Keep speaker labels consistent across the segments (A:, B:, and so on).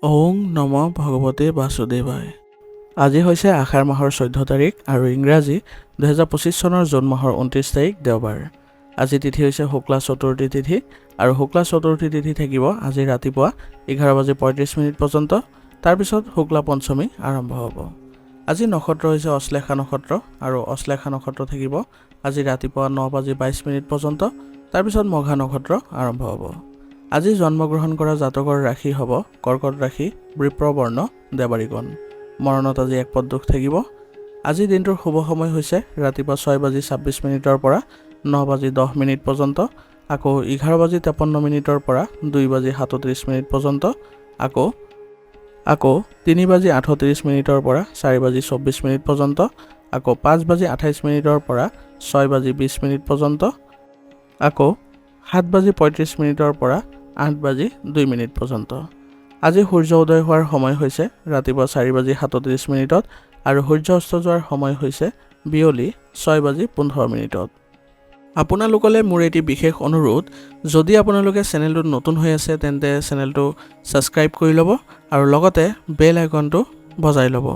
A: ওং নম ভগৱতে বাসুদেৱায়। আজি হৈছে আষাৰ মাহৰ 14 তাৰিখ আৰু ইংৰাজী 2025 চনৰ জুন মাহৰ 29 তাৰিখ দেওবাৰ। আজি তিথি হৈছে শুক্লা চতুৰ্থী তিথি আৰু শুক্লা চতুৰ্থী তিথি থাকিব আজি ৰাতিপুৱা 11:35 পৰ্যন্ত। তাৰপিছত শুক্লা পঞ্চমী আৰম্ভ হ'ব। আজি নক্ষত্ৰ হৈছে অশ্লেষা নক্ষত্ৰ আৰু অশ্লেষা নক্ষত্ৰ থাকিব আজি ৰাতিপুৱা 9:22 পৰ্যন্ত। তাৰপিছত মঘা নক্ষত্ৰ আৰম্ভ হ'ব। আজি জন্মগ্ৰহণ কৰা জাতকৰ ৰাশি হ'ব কৰ্কট ৰাশি, বৃপ্ৰবৰ্ণ, দেৱাৰীগণ। মৰণত আজি এক পদ দুখ থাকিব। আজি দিনটোৰ শুভ সময় হৈছে ৰাতিপুৱা 6:26 পৰা 9:10 পৰ্যন্ত, আকৌ 11:53 পৰা 2:37 পৰ্যন্ত, আকৌ 3:38 পৰা 4:24 পৰ্যন্ত, আকৌ 5:28 পৰা 6:20 পৰ্যন্ত, আকৌ 7:35 পৰা 8:02 পৰ্যন্ত। আজি সূৰ্য উদয় হোৱাৰ সময় হৈছে ৰাতিপুৱা 4:37 আৰু সূৰ্য অস্ত যোৱাৰ সময় হৈছে বিয়লি 6:15। আপোনালোকলৈ মোৰ এটি বিশেষ অনুৰোধ, যদি আপোনালোকে চেনেলটোত নতুন হৈ আছে তেন্তে চেনেলটো ছাবস্ক্ৰাইব কৰি ল'ব আৰু লগতে বেল আইকনটো বজাই ল'ব।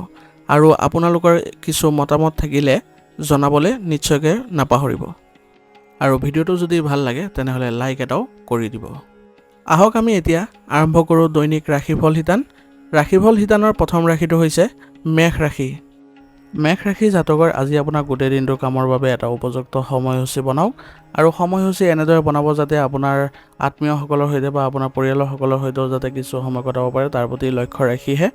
A: আৰু আপোনালোকৰ কিছু মতামত থাকিলে জনাবলৈ নিশ্চয়কৈ নাপাহৰিব। আৰু ভিডিঅ'টো যদি ভাল লাগে তেনেহ'লে লাইক এটাও কৰি দিব। আহক আমি এতিয়া আৰম্ভ কৰোঁ দৈনিক ৰাশিফল শিতান। ৰাশিফল শিতানৰ প্ৰথম ৰাশিটো হৈছে মেষ ৰাশি। মেষ ৰাশি জাতকৰ আজি আপোনাৰ গোটেই দিনটোৰ কামৰ বাবে এটা উপযুক্ত সময়সূচী বনাওক আৰু সময়সূচী এনেদৰে বনাব যাতে আপোনাৰ আত্মীয়সকলৰ সৈতে বা আপোনাৰ পৰিয়ালৰ সকলৰ সৈতেও যাতে কিছু সময় কটাব পাৰে, তাৰ প্ৰতি লক্ষ্য ৰাখিহে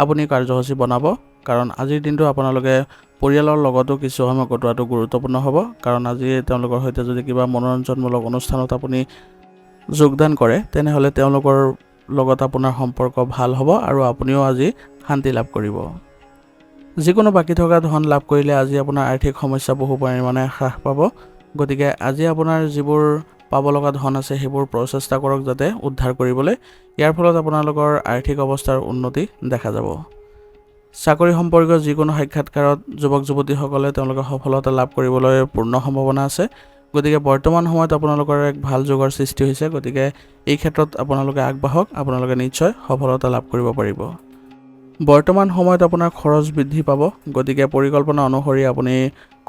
A: আপুনি কাৰ্যসূচী বনাব। কাৰণ আজিৰ দিনটো আপোনালোকে পৰিয়ালৰ লগতো কিছু সময় কটোৱাটো গুৰুত্বপূৰ্ণ হ'ব। কাৰণ আজি তেওঁলোকৰ সৈতে যদি কিবা মনোৰঞ্জনমূলক অনুষ্ঠানত আপুনি যোগদান কৰে তেনেহ'লে তেওঁলোকৰ লগত আপোনাৰ সম্পৰ্ক ভাল হ'ব আৰু আপুনিও আজি শান্তি লাভ কৰিব। যিকোনো বাকী থকা ধন লাভ কৰিলে আজি আপোনাৰ আৰ্থিক সমস্যা বহু পৰিমাণে হ্ৰাস পাব। গতিকে আজি আপোনাৰ যিবোৰ পাব লগা ধন আছে সেইবোৰ প্ৰচেষ্টা কৰক যাতে উদ্ধাৰ কৰিবলৈ। ইয়াৰ ফলত আপোনালোকৰ আৰ্থিক অৱস্থাৰ উন্নতি দেখা যাব। চাকৰি সম্পৰ্কীয় যিকোনো সাক্ষাৎকাৰত যুৱক যুৱতীসকলে তেওঁলোকে সফলতা লাভ কৰিবলৈ পূৰ্ণ সম্ভাৱনা আছে। গতিকে বৰ্তমান সময়ত আপোনালোকৰ এক ভাল যোগৰ সৃষ্টি হৈছে। গতিকে এই ক্ষেত্ৰত আপোনালোকে আগবাঢ়ক, আপোনালোকে নিশ্চয় সফলতা লাভ কৰিব পাৰিব। বৰ্তমান সময়ত আপোনাৰ খৰচ বৃদ্ধি পাব। গতিকে পৰিকল্পনা অনুসৰি আপুনি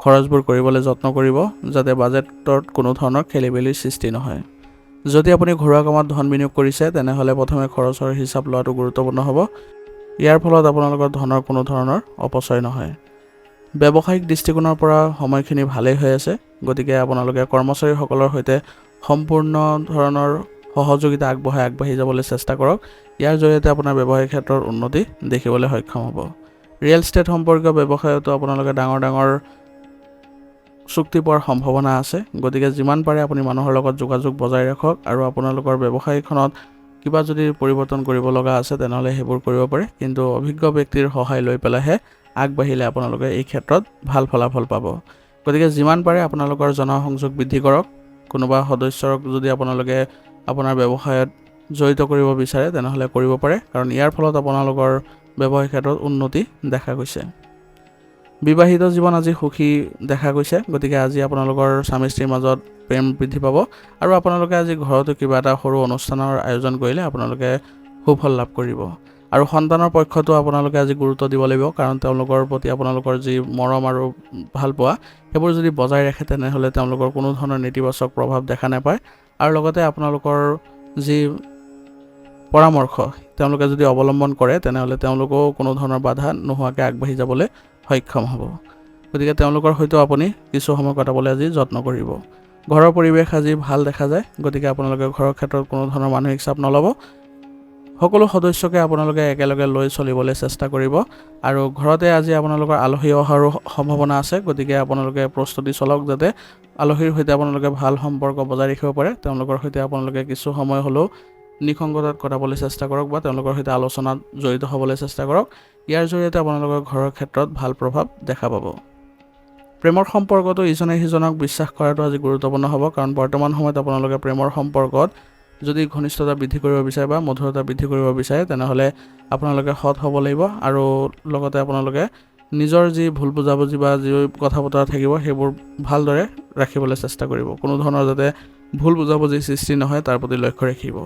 A: খৰচবোৰ কৰিবলৈ যত্ন কৰিব যাতে বাজেটত কোনো ধৰণৰ খেলিমেলিৰ সৃষ্টি নহয়। যদি আপুনি ঘৰুৱা কামত ধন বিনিয়োগ কৰিছে তেনেহ'লে প্ৰথমে খৰচৰ হিচাপ লোৱাটো গুৰুত্বপূৰ্ণ হ'ব। ইয়াৰ ফলত আপোনালোকৰ ধনৰ কোনো ধৰণৰ অপচয় নহয়। ব্যৱসায়িক দৃষ্টিকোণৰ পৰা সময়খিনি ভালেই হৈ আছে। গতিকে আপোনালোকে কৰ্মচাৰীসকলৰ সৈতে সম্পূৰ্ণ ধৰণৰ সহযোগিতা আগবাঢ়ি যাবলৈ চেষ্টা কৰক। ইয়াৰ জৰিয়তে আপোনাৰ ব্যৱসায়িক ক্ষেত্ৰৰ উন্নতি দেখিবলৈ সক্ষম হ'ব। ৰিয়েল ইষ্টেট সম্পৰ্কীয় ব্যৱসায়তো আপোনালোকে ডাঙৰ চুক্তি পোৱাৰ সম্ভাৱনা আছে। গতিকে যিমান পাৰে আপুনি মানুহৰ লগত যোগাযোগ বজাই ৰাখক আৰু আপোনালোকৰ ব্যৱসায়খনত কিবা যদি পৰিৱৰ্তন কৰিব লগা আছে তেনেহ'লে সেইবোৰ কৰিব পাৰে। কিন্তু অভিজ্ঞ ব্যক্তিৰ সহায় লৈ পেলাইহে আগবাঢ়িলে আপোনালোকে এই ক্ষেত্ৰত ভাল ফলাফল পাব। গতিকে যিমান পাৰে আপোনালোকৰ জনসংযোগ বৃদ্ধি কৰক। কোনোবা সদস্যক যদি আপোনালোকে আপোনাৰ ব্যৱসায়ত জড়িত কৰিব বিচাৰে তেনেহ'লে কৰিব পাৰে, কাৰণ ইয়াৰ ফলত আপোনালোকৰ ব্যৱসায়িক ক্ষেত্ৰত উন্নতি দেখা গৈছে। বিবাহিত জীৱন আজি সুখী দেখা গৈছে। গতিকে আজি আপোনালোকৰ স্বামী স্ত্ৰীৰ মাজত প্ৰেম বৃদ্ধি পাব আৰু আপোনালোকে আজি ঘৰতো কিবা এটা সৰু অনুষ্ঠানৰ আয়োজন কৰিলে আপোনালোকে সুফল লাভ কৰিব। আৰু সন্তানৰ পক্ষতো আপোনালোকে আজি গুৰুত্ব দিব লাগিব, কাৰণ তেওঁলোকৰ প্ৰতি আপোনালোকৰ যি মৰম আৰু ভালপোৱা সেইবোৰ যদি বজাই ৰাখে তেনেহ'লে তেওঁলোকৰ কোনো ধৰণৰ নেতিবাচক প্ৰভাৱ দেখা নাপায়। আৰু লগতে আপোনালোকৰ যি পৰামৰ্শ তেওঁলোকে যদি অৱলম্বন কৰে তেনেহ'লে তেওঁলোকেও কোনো ধৰণৰ বাধা নোহোৱাকৈ আগবাঢ়ি যাবলৈ সক্ষম হ'ব। গতিকে তেওঁলোকৰ সৈতেও আপুনি কিছু সময় কটাবলৈ আজি যত্ন কৰিব। ঘৰৰ পৰিৱেশ আজি ভাল দেখা যায়। গতিকে আপোনালোকে ঘৰৰ ক্ষেত্ৰত কোনো ধৰণৰ মানসিক চাপ নল'ব। সকলো সদস্যকে আপোনালোকে একেলগে লৈ চলিবলৈ চেষ্টা কৰিব। আৰু ঘৰতে আজি আপোনালোকৰ আলহী অহাৰো সম্ভাৱনা আছে। গতিকে আপোনালোকে প্ৰস্তুতি চলাওক যাতে আলহীৰ সৈতে আপোনালোকে ভাল সম্পৰ্ক বজাই ৰাখিব পাৰে। তেওঁলোকৰ সৈতে আপোনালোকে কিছু সময় হ'লেও নিসংগতাত কটাবলৈ চেষ্টা কৰক বা তেওঁলোকৰ সৈতে আলোচনাত জড়িত হ'বলৈ চেষ্টা কৰক। ইয়াৰ জৰিয়তে আপোনালোকৰ ঘৰৰ ক্ষেত্ৰত ভাল প্ৰভাৱ দেখা পাব। প্ৰেমৰ সম্পৰ্কতো ইজনে সিজনক বিশ্বাস কৰাটো আজি গুৰুত্বপূৰ্ণ হ'ব, কাৰণ বৰ্তমান সময়ত আপোনালোকে প্ৰেমৰ সম্পৰ্কত যদি ঘনিষ্ঠতা বৃদ্ধি কৰিব বিচাৰে বা মধুৰতা বৃদ্ধি কৰিব বিচাৰে তেনেহ'লে আপোনালোকে সৎ হ'ব লাগিব। আৰু লগতে আপোনালোকে নিজৰ যি ভুল বুজাবুজি বা যি কথা বতৰা থাকিব সেইবোৰ ভালদৰে ৰাখিবলৈ চেষ্টা কৰিব। কোনো ধৰণৰ যাতে ভুল বুজাবুজিৰ সৃষ্টি নহয় তাৰ প্ৰতি লক্ষ্য ৰাখিব।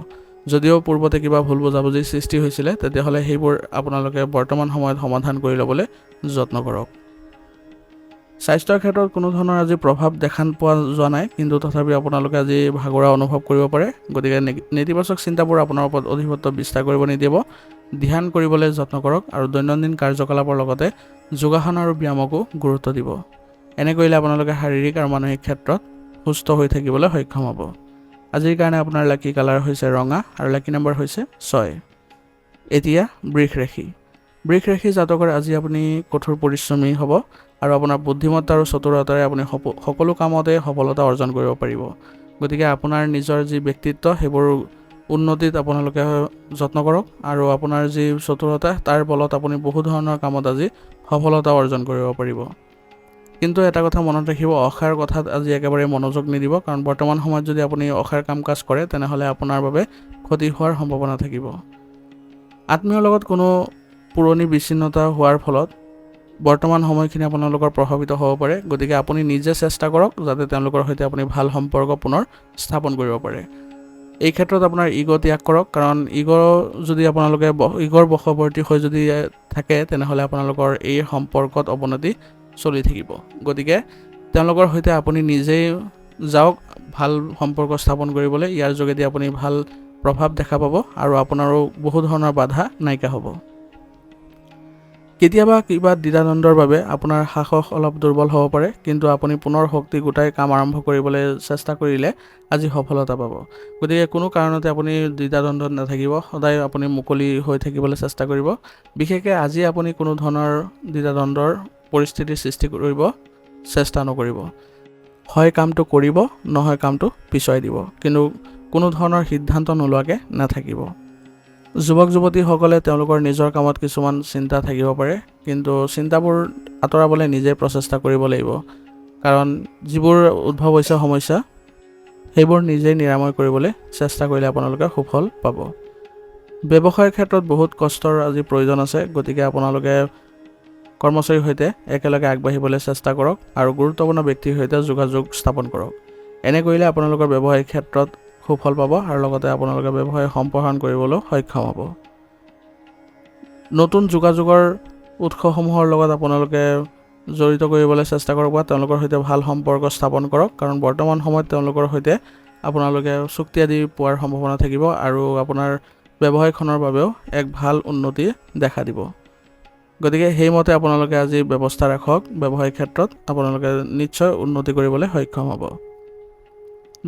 A: যদিও পূৰ্বতে কিবা ভুল বুজাবুজিৰ সৃষ্টি হৈছিলে তেতিয়াহ'লে সেইবোৰ আপোনালোকে বৰ্তমান সময়ত সমাধান কৰি ল'বলৈ যত্ন কৰক। স্বাস্থ্যৰ ক্ষেত্ৰত কোনো ধৰণৰ আজি প্ৰভাৱ দেখা পোৱা যোৱা নাই, কিন্তু তথাপি আপোনালোকে আজি ভাগৰুৱা অনুভৱ কৰিব পাৰে। গতিকে নেতিবাচক চিন্তাবোৰ আপোনাৰ ওপৰত অধিপত্য বিস্তাৰ কৰিব নিদিব। ধ্যান কৰিবলৈ যত্ন কৰক আৰু দৈনন্দিন কাৰ্যকলাপৰ লগতে যোগাসন আৰু ব্যায়ামকো গুৰুত্ব দিব। এনে কৰিলে আপোনালোকে শাৰীৰিক আৰু মানসিক ক্ষেত্ৰত সুস্থ হৈ থাকিবলৈ সক্ষম হ'ব। আজিৰ কাৰণে আপোনাৰ লাকি কালাৰ হৈছে ৰঙা আৰু লাকি নম্বৰ হৈছে 6। এতিয়া বৃষ ৰাশি। বৃষ ৰাশি জাতকৰ আজি আপুনি কঠোৰ পৰিশ্ৰমী হ'ব আৰু আপোনাৰ বুদ্ধিমত্তা আৰু চতুৰতাৰে আপুনি সকলো কামতে সফলতা অৰ্জন কৰিব পাৰিব। গতিকে আপোনাৰ নিজৰ যি ব্যক্তিত্ব সেইবোৰ উন্নতিত আপোনালোকে যত্ন কৰক আৰু আপোনাৰ যি চতুৰতা তাৰ বলত আপুনি বহু ধৰণৰ কামত আজি সফলতা অৰ্জন কৰিব পাৰিব। কিন্তু এটা কথা মনত ৰাখিব, অসাৰ কথাত আজি একেবাৰে মনোযোগ নিদিব, কাৰণ বৰ্তমান সময়ত যদি আপুনি অসাৰ কাম কাজ কৰে তেনেহ'লে আপোনাৰ বাবে ক্ষতি হোৱাৰ সম্ভাৱনা থাকিব। আত্মীয়ৰ লগত কোনো পুৰণি বিচ্ছিন্নতা হোৱাৰ ফলত বৰ্তমান সময়খিনি আপোনালোকৰ প্ৰভাৱিত হ'ব পাৰে। গতিকে আপুনি নিজে চেষ্টা কৰক যাতে তেওঁলোকৰ সৈতে আপুনি ভাল সম্পৰ্ক পুনৰ স্থাপন কৰিব পাৰে। এই ক্ষেত্ৰত আপোনাৰ ইগ' ত্যাগ কৰক, কাৰণ যদি আপোনালোকে ইগ'ৰ বশৱৰ্তী হৈ যদি থাকে তেনেহ'লে আপোনালোকৰ এই সম্পৰ্কত অৱনতি চলি থাকিব। গতিকে তেওঁলোকৰ সৈতে আপুনি নিজেই যাওক ভাল সম্পৰ্ক স্থাপন কৰিবলৈ। ইয়াৰ যোগেদি আপুনি ভাল প্ৰভাৱ দেখা পাব আৰু আপোনাৰো বহু ধৰণৰ বাধা নাইকিয়া হ'ব। কেতিয়াবা কিবা দ্বিধাদ্বন্দ্বৰ বাবে আপোনাৰ সাহস অলপ দুৰ্বল হ'ব পাৰে, কিন্তু আপুনি পুনৰ শক্তি গোটাই কাম আৰম্ভ কৰিবলৈ চেষ্টা কৰিলে আজি সফলতা পাব। গতিকে কোনো কাৰণতে আপুনি দ্বিধাদ্বন্দ্বত নাথাকিব, সদায় আপুনি মুকলি হৈ থাকিবলৈ চেষ্টা কৰিব। বিশেষকৈ আজি আপুনি কোনো ধৰণৰ দ্বিধাদ্বন্দ্বৰ পৰিস্থিতিৰ সৃষ্টি কৰিব চেষ্টা নকৰিব। হয় কামটো কৰিব, নহয় কামটো পিছুৱাই দিব, কিন্তু কোনো ধৰণৰ সিদ্ধান্ত নোলোৱাকৈ নাথাকিব। যুৱক যুৱতীসকলে তেওঁলোকৰ নিজৰ কামত কিছুমান চিন্তা থাকিব পাৰে, কিন্তু চিন্তাবোৰ আঁতৰাবলৈ নিজে প্ৰচেষ্টা কৰিব লাগিব, কাৰণ যিবোৰ উদ্ভৱ হৈছে সমস্যা সেইবোৰ নিজেই নিৰাময় কৰিবলৈ চেষ্টা কৰিলে আপোনালোকে সুফল পাব। ব্যৱসায়ৰ ক্ষেত্ৰত বহুত কষ্টৰ আজি প্ৰয়োজন আছে। গতিকে আপোনালোকে কৰ্মচাৰীৰ সৈতে একেলগে আগবাঢ়িবলৈ চেষ্টা কৰক আৰু গুৰুত্বপূৰ্ণ ব্যক্তিৰ সৈতে যোগাযোগ স্থাপন কৰক। এনে কৰিলে আপোনালোকৰ ব্যৱসায়িক ক্ষেত্ৰত সুফল পাব আৰু লগতে আপোনালোকে ব্যৱসায় সম্প্ৰসাৰণ কৰিবলৈ সক্ষম হ'ব। নতুন যোগাযোগৰ উৎসসমূহৰ লগত আপোনালোকে জড়িত কৰিবলৈ চেষ্টা কৰক বা তেওঁলোকৰ সৈতে ভাল সম্পৰ্ক স্থাপন কৰক, কাৰণ বৰ্তমান সময়ত তেওঁলোকৰ সৈতে আপোনালোকে চুক্তি আদি পোৱাৰ সম্ভাৱনা থাকিব আৰু আপোনাৰ ব্যৱসায়খনৰ বাবেও এক ভাল উন্নতি দেখা দিব। গতিকে সেইমতে আপোনালোকে আজি ব্যৱস্থা ৰাখক। ব্যৱসায়িক ক্ষেত্ৰত আপোনালোকে নিশ্চয় উন্নতি কৰিবলৈ সক্ষম হ'ব।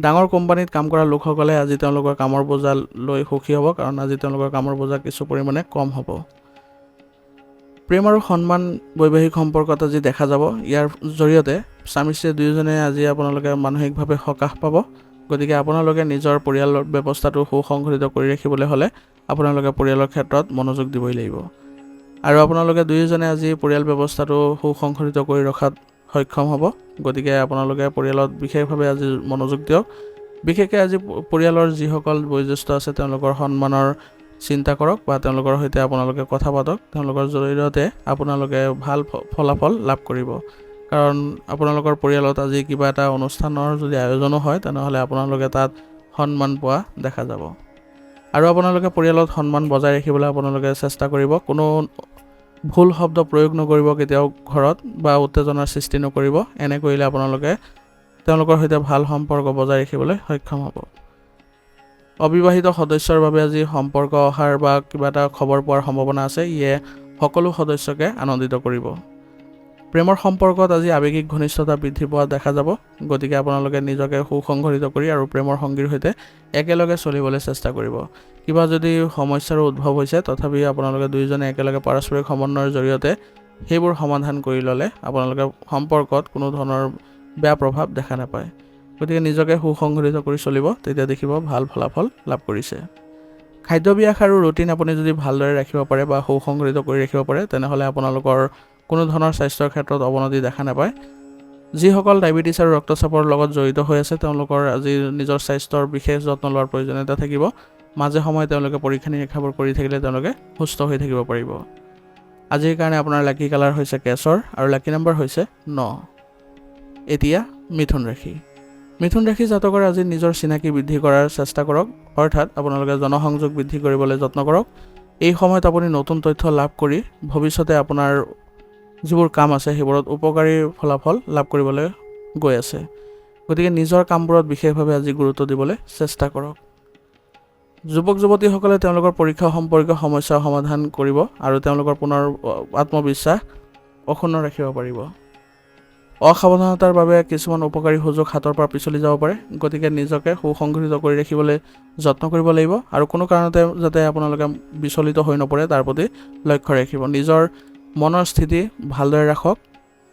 A: ডাঙৰ কোম্পানীত কাম কৰা লোকসকলে আজি তেওঁলোকৰ কামৰ বোজা লৈ সুখী হ'ব, কাৰণ আজি তেওঁলোকৰ কামৰ বোজা কিছু পৰিমাণে কম হ'ব। প্ৰেম আৰু সন্মান বৈবাহিক সম্পৰ্কত আজি দেখা যাব। ইয়াৰ জৰিয়তে স্বামী স্ত্ৰী দুয়োজনে আজি আপোনালোকে মানসিকভাৱে সকাহ পাব। গতিকে আপোনালোকে নিজৰ পৰিয়ালৰ ব্যৱস্থাটো সুসংগঠিত কৰি ৰাখিবলৈ হ'লে আপোনালোকে পৰিয়ালৰ ক্ষেত্ৰত মনোযোগ দিবই লাগিব আৰু আপোনালোকে দুয়োজনে আজি পৰিয়াল ব্যৱস্থাটো সুসংগঠিত কৰি ৰখাত সক্ষম হ'ব। গতিকে আপোনালোকে পৰিয়ালত বিশেষভাৱে আজি মনোযোগ দিয়ক। বিশেষকৈ আজি পৰিয়ালৰ যিসকল বয়োজ্যেষ্ঠ আছে তেওঁলোকৰ সন্মানৰ চিন্তা কৰক বা তেওঁলোকৰ সৈতে আপোনালোকে কথা পাতক। তেওঁলোকৰ জৰিয়তে আপোনালোকে ভাল ফলাফল লাভ কৰিব, কাৰণ আপোনালোকৰ পৰিয়ালত আজি কিবা এটা অনুষ্ঠানৰ যদি আয়োজনো হয় তেনেহ'লে আপোনালোকে তাত সন্মান পোৱা দেখা যাব আৰু আপোনালোকে পৰিয়ালত সন্মান বজাই ৰাখিবলৈ আপোনালোকে চেষ্টা কৰিব। কোনো ভুল শব্দ প্ৰয়োগ নকৰিব কেতিয়াও ঘৰত বা উত্তেজনাৰ সৃষ্টি নকৰিব। এনে কৰিলে আপোনালোকে তেওঁলোকৰ সৈতে ভাল সম্পৰ্ক বজাই ৰাখিবলৈ সক্ষম হ'ব। অবিবাহিত সদস্যৰ বাবে আজি সম্পৰ্ক অহাৰ বা কিবা এটা খবৰ পোৱাৰ সম্ভাৱনা আছে। ইয়ে সকলো সদস্যকে আনন্দিত কৰিব। প্ৰেমৰ সম্পৰ্কত আজি আৱেগিক ঘনিষ্ঠতা বৃদ্ধি পোৱা দেখা যাব। গতিকে আপোনালোকে নিজকে সুসংগঠিত কৰি আৰু প্ৰেমৰ সংগীৰ সৈতে একেলগে চলিবলৈ চেষ্টা কৰিব। কিবা যদি সমস্যাৰ উদ্ভৱ হৈছে তথাপি আপোনালোকে দুয়োজনে একেলগে পাৰস্পৰিক সমন্বয়ৰ জৰিয়তে সেইবোৰ সমাধান কৰি ল'লে আপোনালোকে সম্পৰ্কত কোনো ধৰণৰ বেয়া প্ৰভাৱ দেখা নাপায়। গতিকে নিজকে সুসংগঠিত কৰি চলিব, তেতিয়া দেখিব ভাল ফলাফল লাভ কৰিছে। খাদ্যাভ্যাস আৰু ৰুটিন আপুনি যদি ভালদৰে ৰাখিব পাৰে বা সুসংগঠিত কৰি ৰাখিব পাৰে তেনেহ'লে আপোনালোকৰ কোনো ধৰণৰ স্বাস্থ্যৰ ক্ষেত্ৰত অৱনতি দেখা নাপায়। যিসকল ডায়েবেটিছ আৰু ৰক্তচাপৰ লগত জড়িত হৈ আছে তেওঁলোকৰ আজি নিজৰ স্বাস্থ্যৰ বিশেষ যত্ন লোৱাৰ প্ৰয়োজনীয়তা থাকিব। মাজে সময়ে তেওঁলোকে পৰীক্ষা নিৰীক্ষাবোৰ কৰি থাকিলে তেওঁলোকে সুস্থ হৈ থাকিব পাৰিব। আজিৰ কাৰণে আপোনাৰ লাকি কালাৰ হৈছে কেশৰ আৰু লাকি নম্বৰ হৈছে 9। এতিয়া মিথুন ৰাশি। মিথুন ৰাশি জাতকৰে আজি নিজৰ চিনাকি বৃদ্ধি কৰাৰ চেষ্টা কৰক, অৰ্থাৎ আপোনালোকে জনসংযোগ বৃদ্ধি কৰিবলৈ যত্ন কৰক। এই সময়ত আপুনি নতুন তথ্য লাভ কৰি ভৱিষ্যতে আপোনাৰ যিবোৰ কাম আছে সেইবোৰত উপকাৰী ফলাফল লাভ কৰিবলৈ গৈ আছে। গতিকে নিজৰ কামবোৰত বিশেষভাৱে আজি গুৰুত্ব দিবলৈ চেষ্টা কৰক। যুৱক যুৱতীসকলে তেওঁলোকৰ পৰীক্ষা সম্পৰ্কীয় সমস্যাৰ সমাধান কৰিব আৰু তেওঁলোকৰ পুনৰ আত্মবিশ্বাস অক্ষুণ্ণ ৰাখিব পাৰিব। অসাৱধানতাৰ বাবে কিছুমান উপকাৰী সুযোগ হাতৰ পৰা পিছলি যাব পাৰে, গতিকে নিজকে সুসংগঠিত কৰি ৰাখিবলৈ যত্ন কৰিব লাগিব আৰু কোনো কাৰণতে যাতে আপোনালোকে বিচলিত হৈ নপৰে তাৰ প্ৰতি লক্ষ্য ৰাখিব। নিজৰ মনৰ স্থিতি ভালদৰে ৰাখক,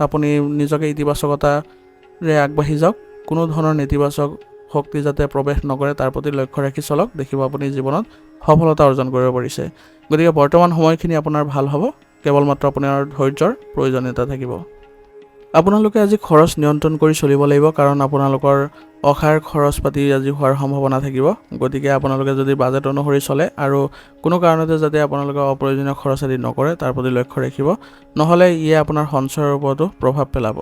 A: আপুনি নিজকে ইতিবাচকতাৰে আগবাঢ়ি যাওক, কোনো ধৰণৰ নেতিবাচক শক্তি যাতে প্ৰৱেশ নকৰে তাৰ প্ৰতি লক্ষ্য ৰাখি চলক, দেখিব আপুনি জীৱনত সফলতা অৰ্জন কৰিব পাৰিছে। গতিকে বৰ্তমান সময়খিনি আপোনাৰ ভাল হ'ব, কেৱল মাত্ৰ আপোনাৰ ধৈৰ্যৰ প্ৰয়োজনীয়তা থাকিব। আপোনালোকে আজি খৰচ নিয়ন্ত্ৰণ কৰি চলিব লাগিব, কাৰণ আপোনালোকৰ অসাৰ খৰচ পাতি আজি হোৱাৰ সম্ভাৱনা থাকিব। গতিকে আপোনালোকে যদি বাজেট অনুসৰি চলে আৰু কোনো কাৰণতে যাতে আপোনালোকে অপ্ৰয়োজনীয় খৰচ আদি নকৰে তাৰ প্ৰতি লক্ষ্য ৰাখিব, নহ'লে ইয়ে আপোনাৰ সঞ্চয়ৰ ওপৰতো প্ৰভাৱ পেলাব।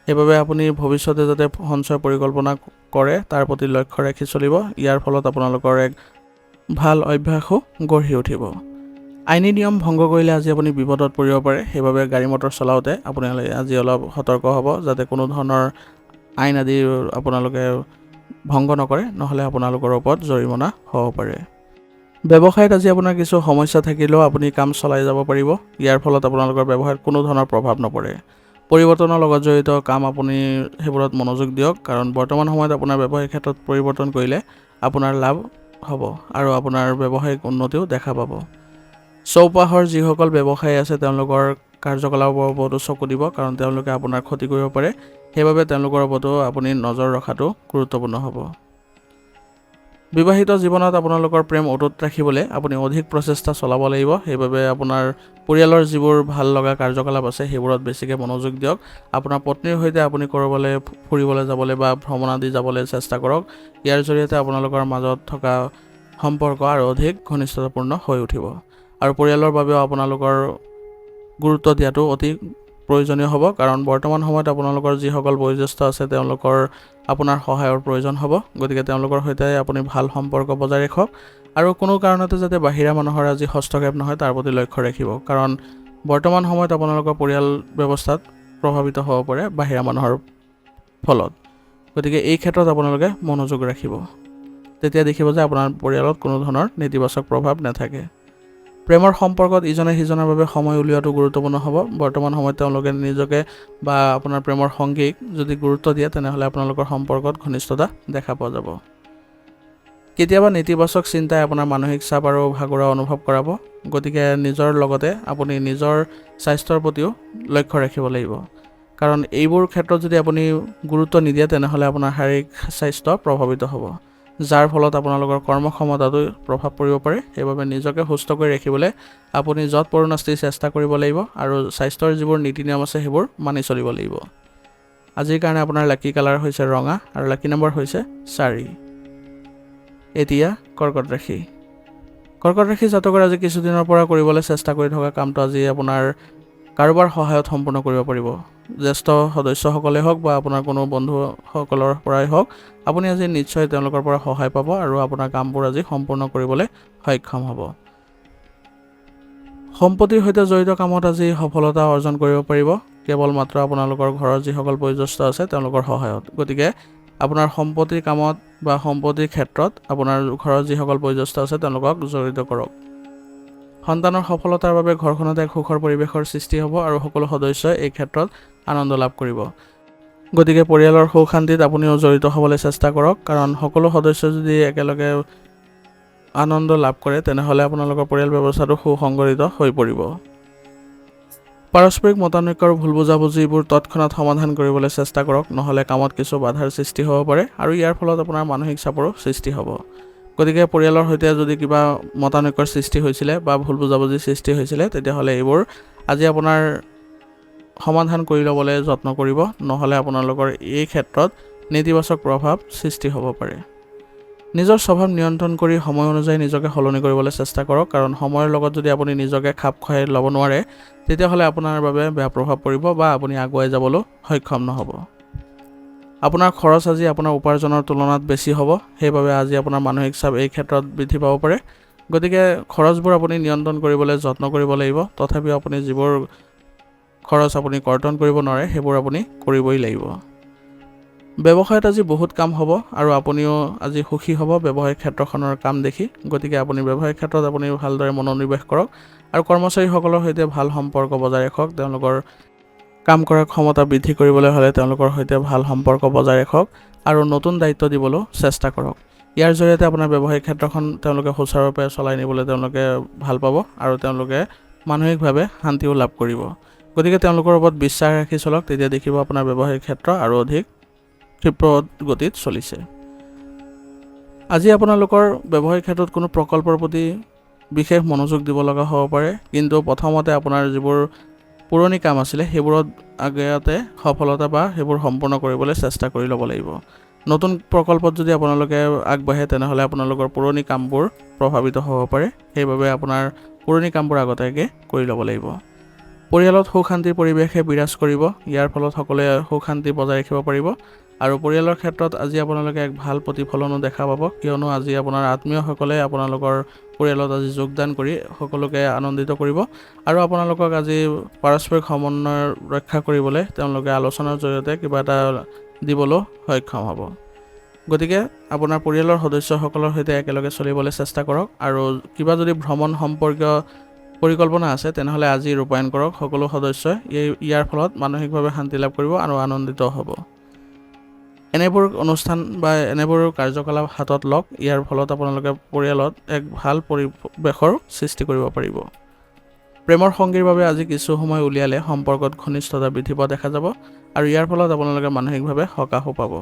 A: সেইবাবে আপুনি ভৱিষ্যতে যাতে সঞ্চয় পৰিকল্পনা কৰে তাৰ প্ৰতি লক্ষ্য ৰাখি চলিব। ইয়াৰ ফলত আপোনালোকৰ এক ভাল অভ্যাসো গঢ়ি উঠিব। আইনী নিয়ম ভংগ কৰিলে আজি আপুনি বিপদত পৰিব পাৰে, সেইবাবে গাড়ী মটৰ চলাওঁতে আপোনালোকে আজি অলপ সতৰ্ক হ'ব, যাতে কোনো ধৰণৰ আইন আদি আপোনালোকে ভংগ নকৰে, নহ'লে আপোনালোকৰ ওপৰত জৰিমনা হ'ব পাৰে। ব্যৱসায়ত আজি আপোনাৰ কিছু সমস্যা থাকিলেও আপুনি কাম চলাই যাব পাৰিব। ইয়াৰ ফলত আপোনালোকৰ ব্যৱসায়ত কোনো ধৰণৰ প্ৰভাৱ নপৰে। পৰিৱৰ্তনৰ লগত জড়িত কাম আপুনি সেইবোৰত মনোযোগ দিয়ক, কাৰণ বৰ্তমান সময়ত আপোনাৰ ব্যৱসায়িক ক্ষেত্ৰত পৰিৱৰ্তন কৰিলে আপোনাৰ লাভ হ'ব আৰু আপোনাৰ ব্যৱসায়িক উন্নতিও দেখা পাব। চৌপাশৰ যিসকল ব্যৱসায়ী আছে তেওঁলোকৰ কাৰ্যকলাপৰ ওপৰতো চকু দিব, কাৰণ তেওঁলোকে আপোনাৰ ক্ষতি কৰিব পাৰে। সেইবাবে তেওঁলোকৰ ওপৰতো আপুনি নজৰ ৰখাটো গুৰুত্বপূৰ্ণ হ'ব। বিবাহিত জীৱনত আপোনালোকৰ প্ৰেম অটুট ৰাখিবলৈ আপুনি অধিক প্ৰচেষ্টা চলাব লাগিব। সেইবাবে আপোনাৰ পৰিয়ালৰ যিবোৰ ভাল লগা কাৰ্যকলাপ আছে সেইবোৰত বেছিকৈ মনোযোগ দিয়ক। আপোনাৰ পত্নীৰ সৈতে আপুনি ক'ৰবালৈ ফুৰিবলৈ যাবলৈ বা ভ্ৰমণ আদি যাবলৈ চেষ্টা কৰক। ইয়াৰ জৰিয়তে আপোনালোকৰ মাজত থকা সম্পৰ্ক আৰু অধিক ঘনিষ্ঠতাপূৰ্ণ হৈ উঠিব আৰু পৰিয়ালৰ বাবেও আপোনালোকৰ গুৰুত্ব দিয়াটো অতি প্ৰয়োজনীয় হ'ব, কাৰণ বৰ্তমান সময়ত আপোনালোকৰ যিসকল বয়োজ্যেষ্ঠ আছে তেওঁলোকৰ আপোনাৰ সহায়ৰ প্ৰয়োজন হ'ব। গতিকে তেওঁলোকৰ সৈতে আপুনি ভাল সম্পৰ্ক বজাই ৰাখক আৰু কোনো কাৰণতে যাতে বাহিৰা মানুহৰ আজি হস্তক্ষেপ নহয় তাৰ প্ৰতি লক্ষ্য ৰাখিব, কাৰণ বৰ্তমান সময়ত আপোনালোকৰ পৰিয়াল ব্যৱস্থাত প্ৰভাৱিত হ'ব পাৰে বাহিৰা মানুহৰ ফলত। গতিকে এই ক্ষেত্ৰত আপোনালোকে মনোযোগ ৰাখিব, তেতিয়া দেখিব যে আপোনাৰ পৰিয়ালত কোনো ধৰণৰ নেতিবাচক প্ৰভাৱ নাথাকে। প্ৰেমৰ সম্পৰ্কত ইজনে সিজনৰ বাবে সময় উলিওৱাটো গুৰুত্বপূৰ্ণ হ'ব। বৰ্তমান সময়ত তেওঁলোকে নিজকে বা আপোনাৰ প্ৰেমৰ সংগীক যদি গুৰুত্ব দিয়ে তেনেহ'লে আপোনালোকৰ সম্পৰ্কত ঘনিষ্ঠতা দেখা পোৱা যাব। কেতিয়াবা নেতিবাচক চিন্তাই আপোনাৰ মানসিক চাপ আৰু ভাগৰুৱা অনুভৱ কৰাব, গতিকে নিজৰ লগতে আপুনি নিজৰ স্বাস্থ্যৰ প্ৰতিও লক্ষ্য ৰাখিব লাগিব, কাৰণ এইবোৰ ক্ষেত্ৰত যদি আপুনি গুৰুত্ব নিদিয়ে তেনেহ'লে আপোনাৰ শাৰীৰিক স্বাস্থ্য প্ৰভাৱিত হ'ব, যাৰ ফলত আপোনালোকৰ কৰ্মক্ষমতাটো প্ৰভাৱ পৰিব পাৰে। সেইবাবে নিজকে সুস্থ কৰি ৰাখিবলৈ আপুনি যৎপৰোনাস্তি চেষ্টা কৰিব লাগিব আৰু স্বাস্থ্যৰ যিবোৰ নীতি নিয়ম আছে সেইবোৰ মানি চলিব লাগিব। আজিৰ কাৰণে আপোনাৰ লাকি কালাৰ হৈছে ৰঙা আৰু লাকি নম্বৰ হৈছে 4। এতিয়া কৰ্কট ৰাশি। কৰ্কট ৰাশি জাতকৰ আজি কিছুদিনৰ পৰা কৰিবলৈ চেষ্টা কৰি থকা কামটো আজি আপোনাৰ কাৰোবাৰ সহায়ত সম্পূৰ্ণ কৰিব পাৰিব। জ্যেষ্ঠ সদস্যসকলে হওক বা আপোনাৰ কোনো বন্ধুসকলৰ পৰাই হওক, আপুনি আজি নিশ্চয় তেওঁলোকৰ পৰা সহায় পাব আৰু আপোনাৰ কামবোৰ আজি সম্পূৰ্ণ কৰিবলৈ সক্ষম হ'ব। সম্পত্তিৰ সৈতে জড়িত কামত আজি সফলতা অৰ্জন কৰিব পাৰিব, কেৱল মাত্ৰ আপোনালোকৰ ঘৰৰ যিসকল বয়োজ্যেষ্ঠ আছে তেওঁলোকৰ সহায়ত। গতিকে আপোনাৰ সম্পত্তিৰ কামত বা সম্পত্তিৰ ক্ষেত্ৰত আপোনাৰ ঘৰৰ যিসকল বয়োজ্যেষ্ঠ আছে তেওঁলোকক জড়িত কৰক। সন্তানৰ সফলতাৰ বাবে ঘৰখনত এক সুখৰ পৰিৱেশৰ সৃষ্টি হ'ব আৰু সকলো সদস্যই এই ক্ষেত্ৰত আনন্দ লাভ কৰিব। গতিকে পৰিয়ালৰ সুখ শান্তিত আপুনিও জড়িত হ'বলৈ চেষ্টা কৰক, কাৰণ সকলো সদস্যই যদি একেলগে আনন্দ লাভ কৰে তেনেহ'লে আপোনালোকৰ পৰিয়াল ব্যৱস্থাটো সুসংগঠিত হৈ পৰিব। পাৰস্পৰিক মতানৈক্য আৰু ভুল বুজাবুজিবোৰ তৎক্ষণাত সমাধান কৰিবলৈ চেষ্টা কৰক, নহ'লে কামত কিছু বাধাৰ সৃষ্টি হ'ব পাৰে আৰু ইয়াৰ ফলত আপোনাৰ মানসিক চাপৰো সৃষ্টি হ'ব। গতিকে পৰিয়ালৰ সৈতে যদি কিবা মতানৈক্যৰ সৃষ্টি হৈছিলে বা ভুল বুজাবুজিৰ সৃষ্টি হৈছিলে তেতিয়াহ'লে এইবোৰ আজি আপোনাৰ সমাধান কৰি ল'বলৈ যত্ন কৰিব, নহ'লে আপোনালোকৰ এই ক্ষেত্ৰত নেতিবাচক প্ৰভাৱ সৃষ্টি হ'ব পাৰে। নিজৰ স্বভাৱ নিয়ন্ত্ৰণ কৰি সময় অনুযায়ী নিজকে সলনি কৰিবলৈ চেষ্টা কৰক, কাৰণ সময়ৰ লগত যদি আপুনি নিজকে খাপ খুৱাই ল'ব নোৱাৰে তেতিয়াহ'লে আপোনাৰ বাবে বেয়া প্ৰভাৱ পৰিব বা আপুনি আগুৱাই যাবলৈ সক্ষম নহ'ব। আপোনাৰ খৰচ আজি আপোনাৰ উপাৰ্জনৰ তুলনাত বেছি হ'ব, সেইবাবে আজি আপোনাৰ মানসিক চাপ এই ক্ষেত্ৰত বৃদ্ধি পাব পাৰে। গতিকে খৰচবোৰ আপুনি নিয়ন্ত্ৰণ কৰিবলৈ যত্ন কৰিব লাগিব। তথাপিও আপুনি যিবোৰ খৰচ আপুনি কৰ্তন কৰিব নোৱাৰে সেইবোৰ আপুনি কৰিবই লাগিব। ব্যৱসায়ত আজি বহুত কাম হ'ব আৰু আপুনিও আজি সুখী হ'ব ব্যৱসায়িক ক্ষেত্ৰখনৰ কাম দেখি। গতিকে আপুনি ব্যৱসায়িক ক্ষেত্ৰত আপুনি ভালদৰে মনোনিৱেশ কৰক আৰু কৰ্মচাৰীসকলৰ সৈতে ভাল সম্পৰ্ক বজাই ৰাখক। তেওঁলোকৰ কাম কৰাৰ ক্ষমতা বৃদ্ধি কৰিবলৈ হ'লে তেওঁলোকৰ সৈতে ভাল সম্পৰ্ক বজাই ৰাখক আৰু নতুন দায়িত্ব দিবলৈ চেষ্টা কৰক। ইয়াৰ জৰিয়তে আপোনাৰ ব্যৱসায়িক ক্ষেত্ৰখন তেওঁলোকে সুচাৰুৰূপে চলাই নিবলৈ তেওঁলোকে ভাল পাব আৰু তেওঁলোকে মানসিকভাৱে শান্তিও লাভ কৰিব। গতিকে তেওঁলোকৰ ওপৰত বিশ্বাস ৰাখি চলক, তেতিয়া দেখিব আপোনাৰ ব্যৱসায়িক ক্ষেত্ৰ আৰু অধিক ক্ষিপ্ৰ গতিত চলিছে। আজি আপোনালোকৰ ব্যৱসায়িক ক্ষেত্ৰত কোনো প্ৰকল্পৰ প্ৰতি বিশেষ মনোযোগ দিব লগা হ'ব পাৰে, কিন্তু প্ৰথমতে আপোনাৰ যিবোৰ পুৰণি কাম আছিলে সেইবোৰত আগতে সফলতা বা সেইবোৰ সম্পূৰ্ণ কৰিবলৈ চেষ্টা কৰি ল'ব লাগিব। নতুন প্ৰকল্পত যদি আপোনালোকে আগবাঢ়ে তেনেহ'লে আপোনালোকৰ পুৰণি কামবোৰ প্ৰভাৱিত হ'ব পাৰে। সেইবাবে আপোনাৰ পুৰণি কামবোৰ আগতীয়াকৈ কৰি ল'ব লাগিব। পৰিয়ালত সুখ শান্তিৰ পৰিৱেশে বিৰাজ কৰিব। ইয়াৰ ফলত সকলোৱে সুখ শান্তি বজাই ৰাখিব পাৰিব আৰু পৰিয়ালৰ ক্ষেত্ৰত আজি আপোনালোকে এক ভাল প্ৰতিফলনো দেখা পাব, কিয়নো আজি আপোনাৰ আত্মীয়সকলে আপোনালোকৰ পৰিয়ালত আজি যোগদান কৰি সকলোকে আনন্দিত কৰিব আৰু আপোনালোকক আজি পাৰস্পৰিক সমন্বয় ৰক্ষা কৰিবলৈ তেওঁলোকে আলোচনাৰ জৰিয়তে কিবা এটা দিবলৈ সক্ষম হ'ব। গতিকে আপোনাৰ পৰিয়ালৰ সদস্যসকলৰ সৈতে একেলগে চলিবলৈ চেষ্টা কৰক আৰু কিবা যদি ভ্ৰমণ সম্পৰ্কীয় পৰিকল্পনা আছে তেনেহ'লে আজি ৰূপায়ণ কৰক। সকলো সদস্যই ইয়াৰ ফলত মানসিকভাৱে শান্তি লাভ কৰিব আৰু আনন্দিত হ'ব। এনেবোৰ অনুষ্ঠান বা এনেবোৰ কাৰ্যকলাপ হাতত লওক। ইয়াৰ ফলত আপোনালোকে পৰিয়ালত এক ভাল পৰিৱেশৰ সৃষ্টি কৰিব পাৰিব। প্ৰেমৰ সংগীৰ বাবে আজি কিছু সময় উলিয়ালে সম্পৰ্কত ঘনিষ্ঠতা বৃদ্ধি পোৱা দেখা যাব আৰু ইয়াৰ ফলত আপোনালোকে মানসিকভাৱে সকাহো পাব।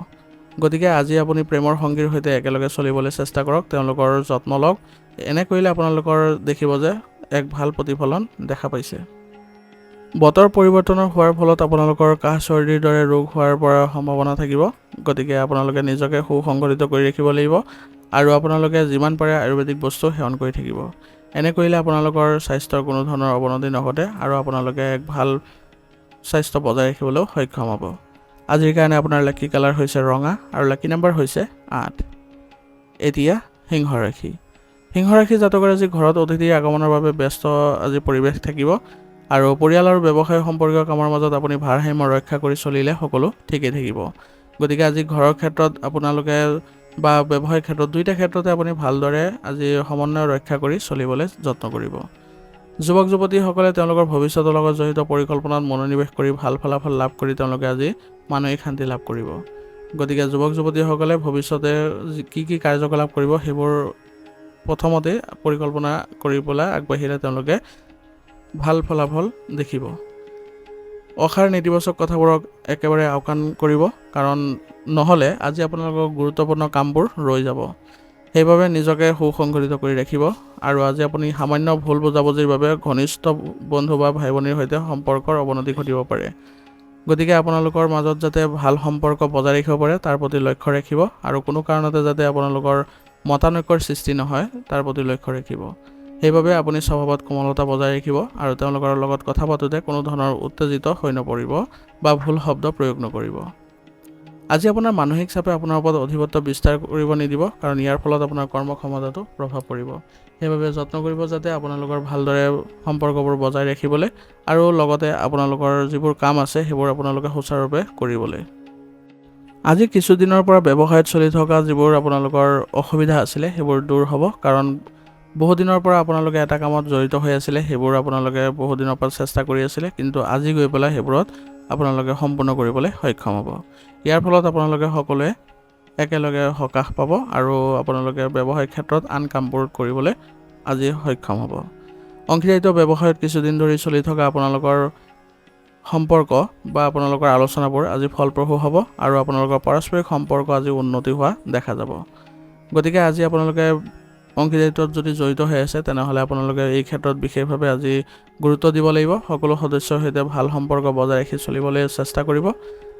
A: গতিকে আজি আপুনি প্ৰেমৰ সংগীৰ সৈতে একেলগে চলিবলৈ চেষ্টা কৰক, তেওঁলোকৰ যত্ন লওক। এনে কৰিলে আপোনালোকৰ দেখিব যে এক ভাল প্ৰতিফলন দেখা পাইছে। বতৰ পৰিৱৰ্তনৰ হোৱাৰ ফলত আপোনালোকৰ কাহ চৰ্দিৰ দৰে ৰোগ হোৱাৰ পৰা সম্ভাৱনা থাকিব। গতিকে আপোনালোকে নিজকে সুসংগঠিত কৰি ৰাখিব লাগিব আৰু আপোনালোকে যিমান পাৰে আয়ুৰ্বেদিক বস্তু সেৱন কৰি থাকিব। এনে কৰিলে আপোনালোকৰ স্বাস্থ্যৰ কোনো ধৰণৰ অৱনতি নঘটে আৰু আপোনালোকে এক ভাল স্বাস্থ্য বজাই ৰাখিবলৈও সক্ষম হ'ব। আজিৰ কাৰণে আপোনাৰ লাকি কালাৰ হৈছে ৰঙা আৰু লাকি নাম্বাৰ হৈছে 8। এতিয়া সিংহ ৰাশি। সিংহ ৰাশি জাতকৰ আজি ঘৰত অতিথিৰ আগমনৰ বাবে ব্যস্ত আজি পৰিৱেশ থাকিব আৰু পৰিয়াল আৰু ব্যৱসায় সম্পৰ্কীয় কামৰ মাজত আপুনি ভাৰসাম্য ৰক্ষা কৰি চলিলে সকলো ঠিকেই থাকিব। গতিকে আজি ঘৰৰ ক্ষেত্ৰত আপোনালোকে বা ব্যৱসায়িক ক্ষেত্ৰত দুয়োটা ক্ষেত্ৰতে আপুনি ভালদৰে আজি সমন্বয় ৰক্ষা কৰি চলিবলৈ যত্ন কৰিব। যুৱক যুৱতীসকলে তেওঁলোকৰ ভৱিষ্যতৰ লগত জড়িত পৰিকল্পনাত মনোনিৱেশ কৰি ভাল ফলাফল লাভ কৰি তেওঁলোকে আজি মানসিক শান্তি লাভ কৰিব। গতিকে যুৱক যুৱতীসকলে ভৱিষ্যতে কি কি কাৰ্যকলাপ কৰিব সেইবোৰ প্ৰথমতে পৰিকল্পনা কৰি পেলাই আগবাঢ়িলে তেওঁলোকে ভাল ফলাফল দেখিব। অসাৰ নেতিবাচক কথাবোৰক একেবাৰে আওকাণ কৰিব, কাৰণ নহ'লে আজি আপোনালোকৰ গুৰুত্বপূৰ্ণ কামবোৰ ৰৈ যাব। সেইবাবে নিজকে সুসংগঠিত কৰি ৰাখিব আৰু আজি আপুনি সামান্য ভুল বুজাবুজিৰ বাবে ঘনিষ্ঠ বন্ধু বা ভাই ভনীৰ সৈতে সম্পৰ্কৰ অৱনতি ঘটিব পাৰে। গতিকে আপোনালোকৰ মাজত যাতে ভাল সম্পৰ্ক বজাই ৰাখিব পাৰে তাৰ প্ৰতি লক্ষ্য ৰাখিব আৰু কোনো কাৰণতে যাতে আপোনালোকৰ মতানৈক্যৰ সৃষ্টি নহয় তাৰ প্ৰতি লক্ষ্য ৰাখিব। সেইবাবে আপুনি স্বভাৱত কোমলতা বজাই ৰাখিব আৰু তেওঁলোকৰ লগত কথা পাতোঁতে কোনো ধৰণৰ উত্তেজিত হৈ নপৰিব বা ভুল শব্দ প্ৰয়োগ নকৰিব। আজি আপোনাৰ মানসিক চাপে আপোনাৰ ওপৰত অধিপত্য বিস্তাৰ কৰিব নিদিব, কাৰণ ইয়াৰ ফলত আপোনাৰ কৰ্মক্ষমতাটো প্ৰভাৱ পৰিব। সেইবাবে যত্ন কৰিব যাতে আপোনালোকৰ ভালদৰে সম্পৰ্কবোৰ বজাই ৰাখিবলৈ আৰু লগতে আপোনালোকৰ যিবোৰ কাম আছে সেইবোৰ আপোনালোকে সুচাৰুৰূপে কৰিবলৈ। আজি কিছুদিনৰ পৰা ব্যৱসায়ত চলি থকা যিবোৰ আপোনালোকৰ অসুবিধা আছিলে সেইবোৰ দূৰ হ'ব, কাৰণ বহুদিনৰ পৰা আপোনালোকে এটা কামত জড়িত হৈ আছিলে, সেইবোৰ আপোনালোকে বহুদিনৰ পৰা চেষ্টা কৰি আছিলে, কিন্তু আজি গৈ পেলাই সেইবোৰত আপোনালোকে সম্পূৰ্ণ কৰিবলৈ সক্ষম হ'ব। ইয়াৰ ফলত আপোনালোকে সকলোৱে একেলগে সকাহ পাব আৰু আপোনালোকে ব্যৱসায়িক ক্ষেত্ৰত আন কামবোৰ কৰিবলৈ আজি সক্ষম হ'ব। অংশীদাৰিত্ব ব্যৱসায়ত কিছুদিন ধৰি চলি থকা আপোনালোকৰ সম্পৰ্ক বা আপোনালোকৰ আলোচনাবোৰ আজি ফলপ্ৰসূ হ'ব আৰু আপোনালোকৰ পাৰস্পৰিক সম্পৰ্ক আজি উন্নতি হোৱা দেখা যাব। গতিকে আজি আপোনালোকে অংশীদাৰিত্বত যদি জড়িত হৈ আছে তেনেহ'লে আপোনালোকে এই ক্ষেত্ৰত বিশেষভাৱে আজি গুৰুত্ব দিব লাগিব। সকলো সদস্যৰ সৈতে ভাল সম্পৰ্ক বজাই ৰাখি চলিবলৈ চেষ্টা কৰিব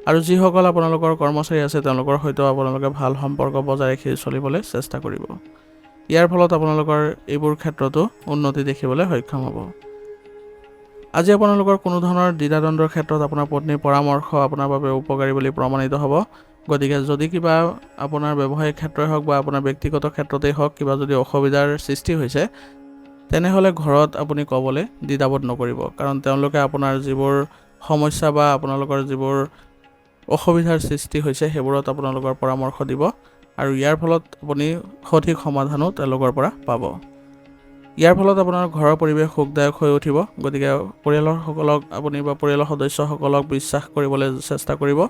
A: আৰু যিসকল আপোনালোকৰ কৰ্মচাৰী আছে তেওঁলোকৰ সৈতেও আপোনালোকে ভাল সম্পৰ্ক বজাই ৰাখি চলিবলৈ চেষ্টা কৰিব। ইয়াৰ ফলত আপোনালোকৰ এইবোৰ ক্ষেত্ৰতো উন্নতি দেখিবলৈ সক্ষম হ'ব। আজি আপোনালোকৰ কোনো ধৰণৰ দ্বিধাদ্বন্দ্বৰ ক্ষেত্ৰত আপোনাৰ পত্নীৰ পৰামৰ্শ আপোনাৰ বাবে উপকাৰী বুলি প্ৰমাণিত হ'ব। গতিকে যদি কিবা আপোনাৰ ব্যৱসায়িক ক্ষেত্ৰই হওক বা আপোনাৰ ব্যক্তিগত ক্ষেত্ৰতেই হওক কিবা যদি অসুবিধাৰ সৃষ্টি হৈছে তেনেহ'লে ঘৰত আপুনি ক'বলৈ দ্বিধাবোধ নকৰিব, কাৰণ তেওঁলোকে আপোনাৰ যিবোৰ সমস্যা বা আপোনালোকৰ যিবোৰ অসুবিধাৰ সৃষ্টি হৈছে সেইবোৰত আপোনালোকৰ পৰামৰ্শ দিব আৰু ইয়াৰ ফলত আপুনি সঠিক সমাধানো তেওঁলোকৰ পৰা পাব। ইয়াৰ ফলত আপোনাৰ ঘৰৰ পৰিৱেশ সুখদায়ক হৈ উঠিব। গতিকে পৰিয়ালৰ সকলক আপুনি বা পৰিয়ালৰ সদস্যসকলক বিশ্বাস কৰিবলৈ চেষ্টা কৰিব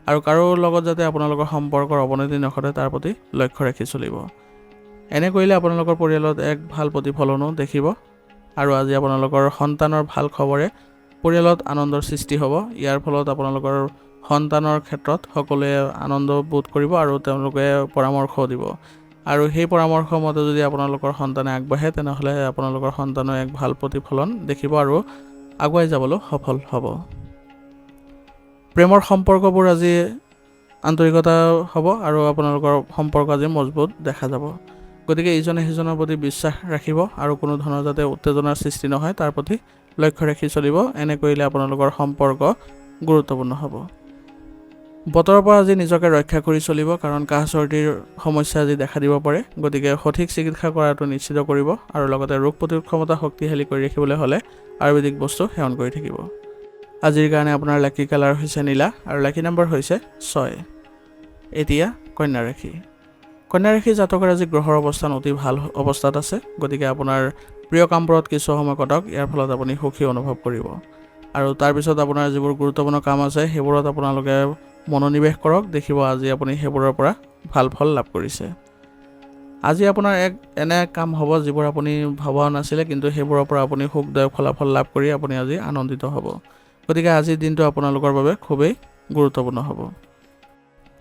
A: আৰু কাৰো লগত যাতে আপোনালোকৰ সম্পৰ্কৰ অৱনতি নঘটে তাৰ প্ৰতি লক্ষ্য ৰাখি চলিব। এনে কৰিলে আপোনালোকৰ পৰিয়ালত এক ভাল প্ৰতিফলনো দেখিব আৰু আজি আপোনালোকৰ সন্তানৰ ভাল খবৰে পৰিয়ালত আনন্দৰ সৃষ্টি হ'ব। ইয়াৰ ফলত আপোনালোকৰ সন্তানৰ ক্ষেত্ৰত সকলোৱে আনন্দ বোধ কৰিব আৰু তেওঁলোকে পৰামৰ্শও দিব আৰু সেই পৰামৰ্শ মতে যদি আপোনালোকৰ সন্তানে আগবাঢ়ে তেনেহ'লে আপোনালোকৰ সন্তানে এক ভাল প্ৰতিফলন দেখিব আৰু আগুৱাই যাবলৈ সফল হ'ব। প্ৰেমৰ সম্পৰ্কবোৰ আজি আন্তৰিকতা হ'ব আৰু আপোনালোকৰ সম্পৰ্ক আজি মজবুত দেখা যাব। গতিকে ইজনে সিজনৰ প্ৰতি বিশ্বাস ৰাখিব আৰু কোনো ধৰণৰ যাতে উত্তেজনাৰ সৃষ্টি নহয় তাৰ প্ৰতি লক্ষ্য ৰাখি চলিব। এনে কৰিলে আপোনালোকৰ সম্পৰ্ক গুৰুত্বপূৰ্ণ হ'ব। বতৰৰ পৰা আজি নিজকে ৰক্ষা কৰি চলিব, কাৰণ কাহ চৰ্দিৰ সমস্যা আজি দেখা দিব পাৰে। গতিকে সঠিক চিকিৎসা কৰাটো নিশ্চিত কৰিব আৰু লগতে ৰোগ প্ৰতিৰোধ ক্ষমতা শক্তিশালী কৰি ৰাখিবলৈ হ'লে আয়ুৰ্বেদিক বস্তু সেৱন কৰি থাকিব। আজিৰ কাৰণে আপোনাৰ লাকি কালাৰ হৈছে নীলা আৰু লাকি নম্বৰ হৈছে 6। এতিয়া কন্যা ৰাশি। কন্যা ৰাশি জাতকৰ আজি গ্ৰহৰ অৱস্থান অতি ভাল অৱস্থাত আছে। গতিকে আপোনাৰ প্ৰিয় কামবোৰত কিছু সময় কটাওক, ইয়াৰ ফলত আপুনি সুখী অনুভৱ কৰিব আৰু তাৰপিছত আপোনাৰ যিবোৰ গুৰুত্বপূৰ্ণ কাম আছে সেইবোৰত আপোনালোকে মনোনিৱেশ কৰক। দেখিব আজি আপুনি সেইবোৰৰ পৰা ভাল ফল লাভ কৰিছে। আজি আপোনাৰ এনে কাম হ'ব যিবোৰ আপুনি ভবা নাছিলে, কিন্তু সেইবোৰৰ পৰা আপুনি সুখদায়ক ফলাফল লাভ কৰি আপুনি আজি আনন্দিত হ'ব। গতিকে আজিৰ দিনটো আপোনালোকৰ বাবে খুবেই গুৰুত্বপূৰ্ণ হ'ব।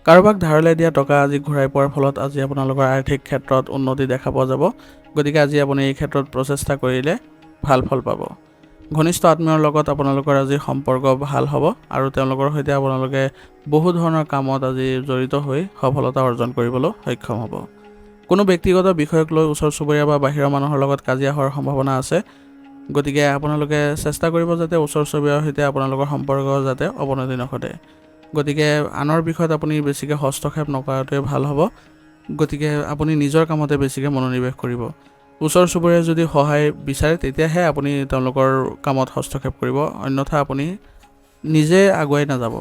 A: কাৰোবাক ধাৰলৈ দিয়া টকা আজি ঘূৰাই পোৱাৰ ফলত আজি আপোনালোকৰ আৰ্থিক ক্ষেত্ৰত উন্নতি দেখা পোৱা যাব। গতিকে আজি আপুনি এই ক্ষেত্ৰত প্ৰচেষ্টা কৰিলে ভাল ফল পাব। ঘনিষ্ঠ আত্মীয়ৰ লগত আপোনালোকৰ আজি সম্পৰ্ক ভাল হ'ব আৰু তেওঁলোকৰ সৈতে আপোনালোকে বহু ধৰণৰ কামত আজি জড়িত হৈ সফলতা অৰ্জন কৰিবলৈ সক্ষম হ'ব। কোনো ব্যক্তিগত বিষয়ক লৈ ওচৰ চুবুৰীয়া বা বাহিৰৰ মানুহৰ লগত কাজিয়া হোৱাৰ সম্ভাৱনা আছে। গতিকে আপোনালোকে চেষ্টা কৰিব যাতে ওচৰ চুবুৰীয়াৰ সৈতে আপোনালোকৰ সম্পৰ্ক যাতে অৱনতি নঘটে। গতিকে আনৰ বিষয়ত আপুনি বেছিকৈ হস্তক্ষেপ নকৰাটোৱে ভাল হ'ব। গতিকে আপুনি নিজৰ কামতে বেছিকৈ মনোনিৱেশ কৰিব। ওচৰ চুবুৰীয়াই যদি সহায় বিচাৰে তেতিয়াহে আপুনি তেওঁলোকৰ কামত হস্তক্ষেপ কৰিব, অন্যথা আপুনি নিজে আগুৱাই নাযাব।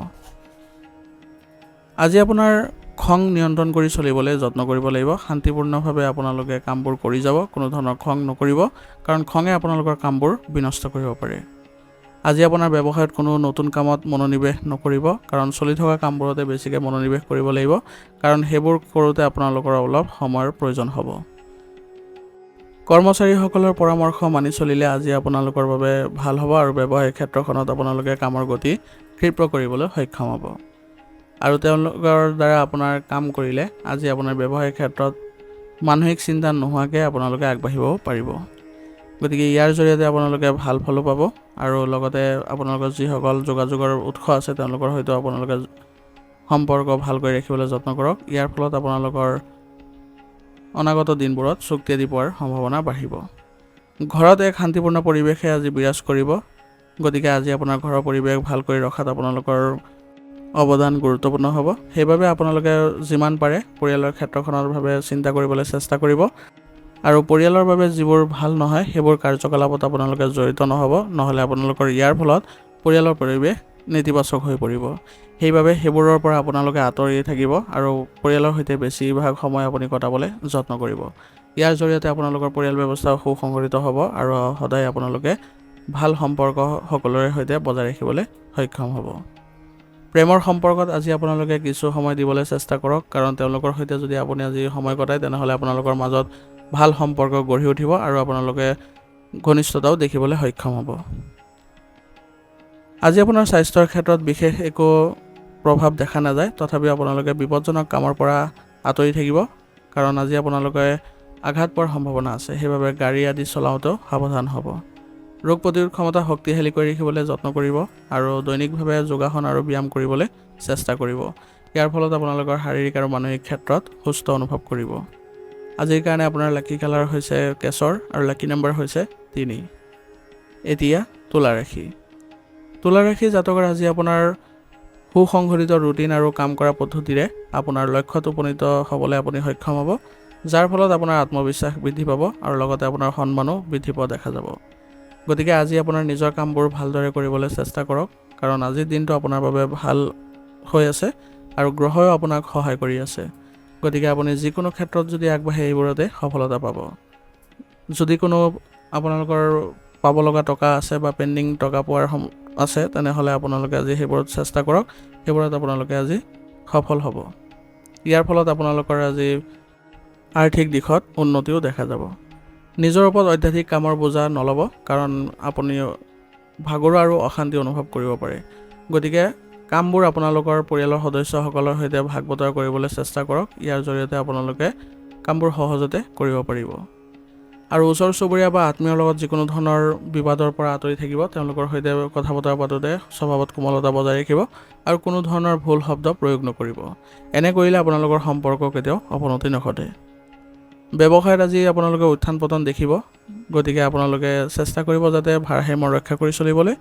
A: আজি আপোনাৰ খং নিয়ন্ত্ৰণ কৰি চলিবলৈ যত্ন কৰিব লাগিব। শান্তিপূৰ্ণভাৱে আপোনালোকে কামবোৰ কৰি যাব, কোনো ধৰণৰ খং নকৰিব, কাৰণ খঙে আপোনালোকৰ কামবোৰ বিনষ্ট কৰিব পাৰে। আজি আপোনাৰ ব্যৱসায়ত কোনো নতুন কামত মনোনিৱেশ নকৰিব, কাৰণ চলি থকা কামবোৰতে বেছিকৈ মনোনিৱেশ কৰিব লাগিব, কাৰণ সেইবোৰ কৰোঁতে আপোনালোকৰ অলপ সময়ৰ প্ৰয়োজন হ'ব। কৰ্মচাৰীসকলৰ পৰামৰ্শ মানি চলিলে আজি আপোনালোকৰ বাবে ভাল হ'ব আৰু ব্যৱসায়িক ক্ষেত্ৰখনত আপোনালোকে কামৰ গতি ক্ষীপ্ৰ কৰিবলৈ সক্ষম হ'ব আৰু তেওঁলোকৰ দ্বাৰা আপোনাৰ কাম কৰিলে আজি আপোনাৰ ব্যৱসায়িক ক্ষেত্ৰত মানসিক চিন্তা নোহোৱাকৈ আপোনালোকে আগবাঢ়িবও পাৰিব। গতিকে ইয়াৰ জৰিয়তে আপোনালোকে ভাল ফলো পাব আৰু লগতে আপোনালোকৰ যিসকল যোগাযোগৰ উৎস আছে তেওঁলোকৰ সৈতে আপোনালোকে সম্পৰ্ক ভালকৈ ৰাখিবলৈ যত্ন কৰক। ইয়াৰ ফলত আপোনালোকৰ অনাগত দিনবোৰত চুক্তি আদি পোৱাৰ সম্ভাৱনা বাঢ়িব। ঘৰত এক শান্তিপূৰ্ণ পৰিৱেশে আজি বিৰাজ কৰিব। গতিকে আজি আপোনাৰ ঘৰৰ পৰিৱেশ ভালকৈ ৰখাত আপোনালোকৰ অৱদান গুৰুত্বপূৰ্ণ হ'ব। সেইবাবে আপোনালোকে যিমান পাৰে পৰিয়ালৰ ক্ষেত্ৰখনৰ বাবে চিন্তা কৰিবলৈ চেষ্টা কৰিব আৰু পৰিয়ালৰ বাবে যিবোৰ ভাল নহয় সেইবোৰ কাৰ্যকলাপত আপোনালোকে জড়িত নহ'ব, নহ'লে আপোনালোকৰ ইয়াৰ ফলত পৰিয়ালৰ পৰিৱেশ নেতিবাচক হৈ পৰিব। সেইবাবে সেইবোৰৰ পৰা আপোনালোকে আঁতৰি থাকিব আৰু পৰিয়ালৰ সৈতে বেছিভাগ সময় আপুনি কটাবলৈ যত্ন কৰিব। ইয়াৰ জৰিয়তে আপোনালোকৰ পৰিয়াল ব্যৱস্থা সুসংগঠিত হ'ব আৰু সদায় আপোনালোকে ভাল সম্পৰ্ক সকলোৰে সৈতে বজাই ৰাখিবলৈ সক্ষম হ'ব। প্ৰেমৰ সম্পৰ্কত আজি আপোনালোকে কিছু সময় দিবলৈ চেষ্টা কৰক, কাৰণ তেওঁলোকৰ সৈতে যদি আপুনি আজি সময় কটায় তেনেহ'লে আপোনালোকৰ মাজত ভাল সম্পৰ্ক গঢ়ি উঠিব আৰু আপোনালোকে ঘনিষ্ঠতাও দেখিবলৈ সক্ষম হ'ব। আজি আপোনাৰ স্বাস্থ্যৰ ক্ষেত্ৰত বিশেষ একো প্ৰভাৱ দেখা নাযায়, তথাপিও আপোনালোকে বিপদজনক কামৰ পৰা আঁতৰি থাকিব, কাৰণ আজি আপোনালোকে আঘাত পোৱাৰ সম্ভাৱনা আছে। সেইবাবে গাড়ী আদি চলাওঁতেও সাৱধান হ'ব। ৰোগ প্ৰতিৰোধ ক্ষমতা শক্তিশালী কৰি ৰাখিবলৈ যত্ন কৰিব আৰু দৈনিকভাৱে যোগাসন আৰু ব্যায়াম কৰিবলৈ চেষ্টা কৰিব। ইয়াৰ ফলত আপোনালোকৰ শাৰীৰিক আৰু মানসিক ক্ষেত্ৰত সুস্থ অনুভৱ কৰিব। আজিৰ কাৰণে আপোনাৰ লাকি কালাৰ হৈছে কেশৰ আৰু লাকি নম্বৰ হৈছে 3। এতিয়া তুলা ৰাশি। তুলা ৰাশি জাতকৰ আজি আপোনাৰ সুসংগঠিত ৰুটিন আৰু কাম কৰা পদ্ধতিৰে আপোনাৰ লক্ষ্যত উপনীত হ'বলৈ আপুনি সক্ষম হ'ব, যাৰ ফলত আপোনাৰ আত্মবিশ্বাস বৃদ্ধি পাব আৰু লগতে আপোনাৰ সন্মানো বৃদ্ধি পোৱা দেখা যাব। গতিকে আজি আপোনাৰ নিজৰ কামবোৰ ভালদৰে কৰিবলৈ চেষ্টা কৰক, কাৰণ আজিৰ দিনটো আপোনাৰ বাবে ভাল হৈ আছে আৰু গ্ৰহেও আপোনাক সহায় কৰি আছে। গতিকে আপুনি যিকোনো ক্ষেত্ৰত যদি আগবাঢ়ে এইবোৰতে সফলতা পাব। যদি কোনো আপোনালোকৰ পাব লগা টকা আছে বা পেণ্ডিং টকা পোৱাৰ আছে, তেনেহ'লে আপোনালোকে আজি সেইবোৰত চেষ্টা কৰক, সেইবোৰত আপোনালোকে আজি সফল হ'ব। ইয়াৰ ফলত আপোনালোকৰ আজি আৰ্থিক দিশত উন্নতিও দেখা যাব। নিজৰ ওপৰত অত্যাধিক কামৰ বোজা নল'ব, কাৰণ আপুনি ভাগৰুৱা আৰু অশান্তি অনুভৱ কৰিব পাৰে। গতিকে কামবোৰ আপোনালোকৰ পৰিয়ালৰ সদস্যসকলৰ সৈতে ভাগ বতৰা কৰিবলৈ চেষ্টা কৰক। ইয়াৰ জৰিয়তে আপোনালোকে কামবোৰ সহজতে কৰিব পাৰিব। আৰু ওচৰ চুবুৰীয়া বা আত্মীয়ৰ লগত যিকোনো ধৰণৰ বিবাদৰ পৰা আঁতৰি থাকিব। তেওঁলোকৰ সৈতে কথা বতৰা পাতোঁতে স্বভাৱত কোমলতা বজাই ৰাখিব আৰু কোনো ধৰণৰ ভুল শব্দ প্ৰয়োগ নকৰিব। এনে কৰিলে আপোনালোকৰ সম্পৰ্ক কেতিয়াও অৱনতি নঘটে। ব্যৱসায়ত আজি আপোনালোকে উত্থান পতন দেখিব। গতিকে আপোনালোকে চেষ্টা কৰিব যাতে ভাৰসাম্য ৰক্ষা কৰি চলিবলৈ।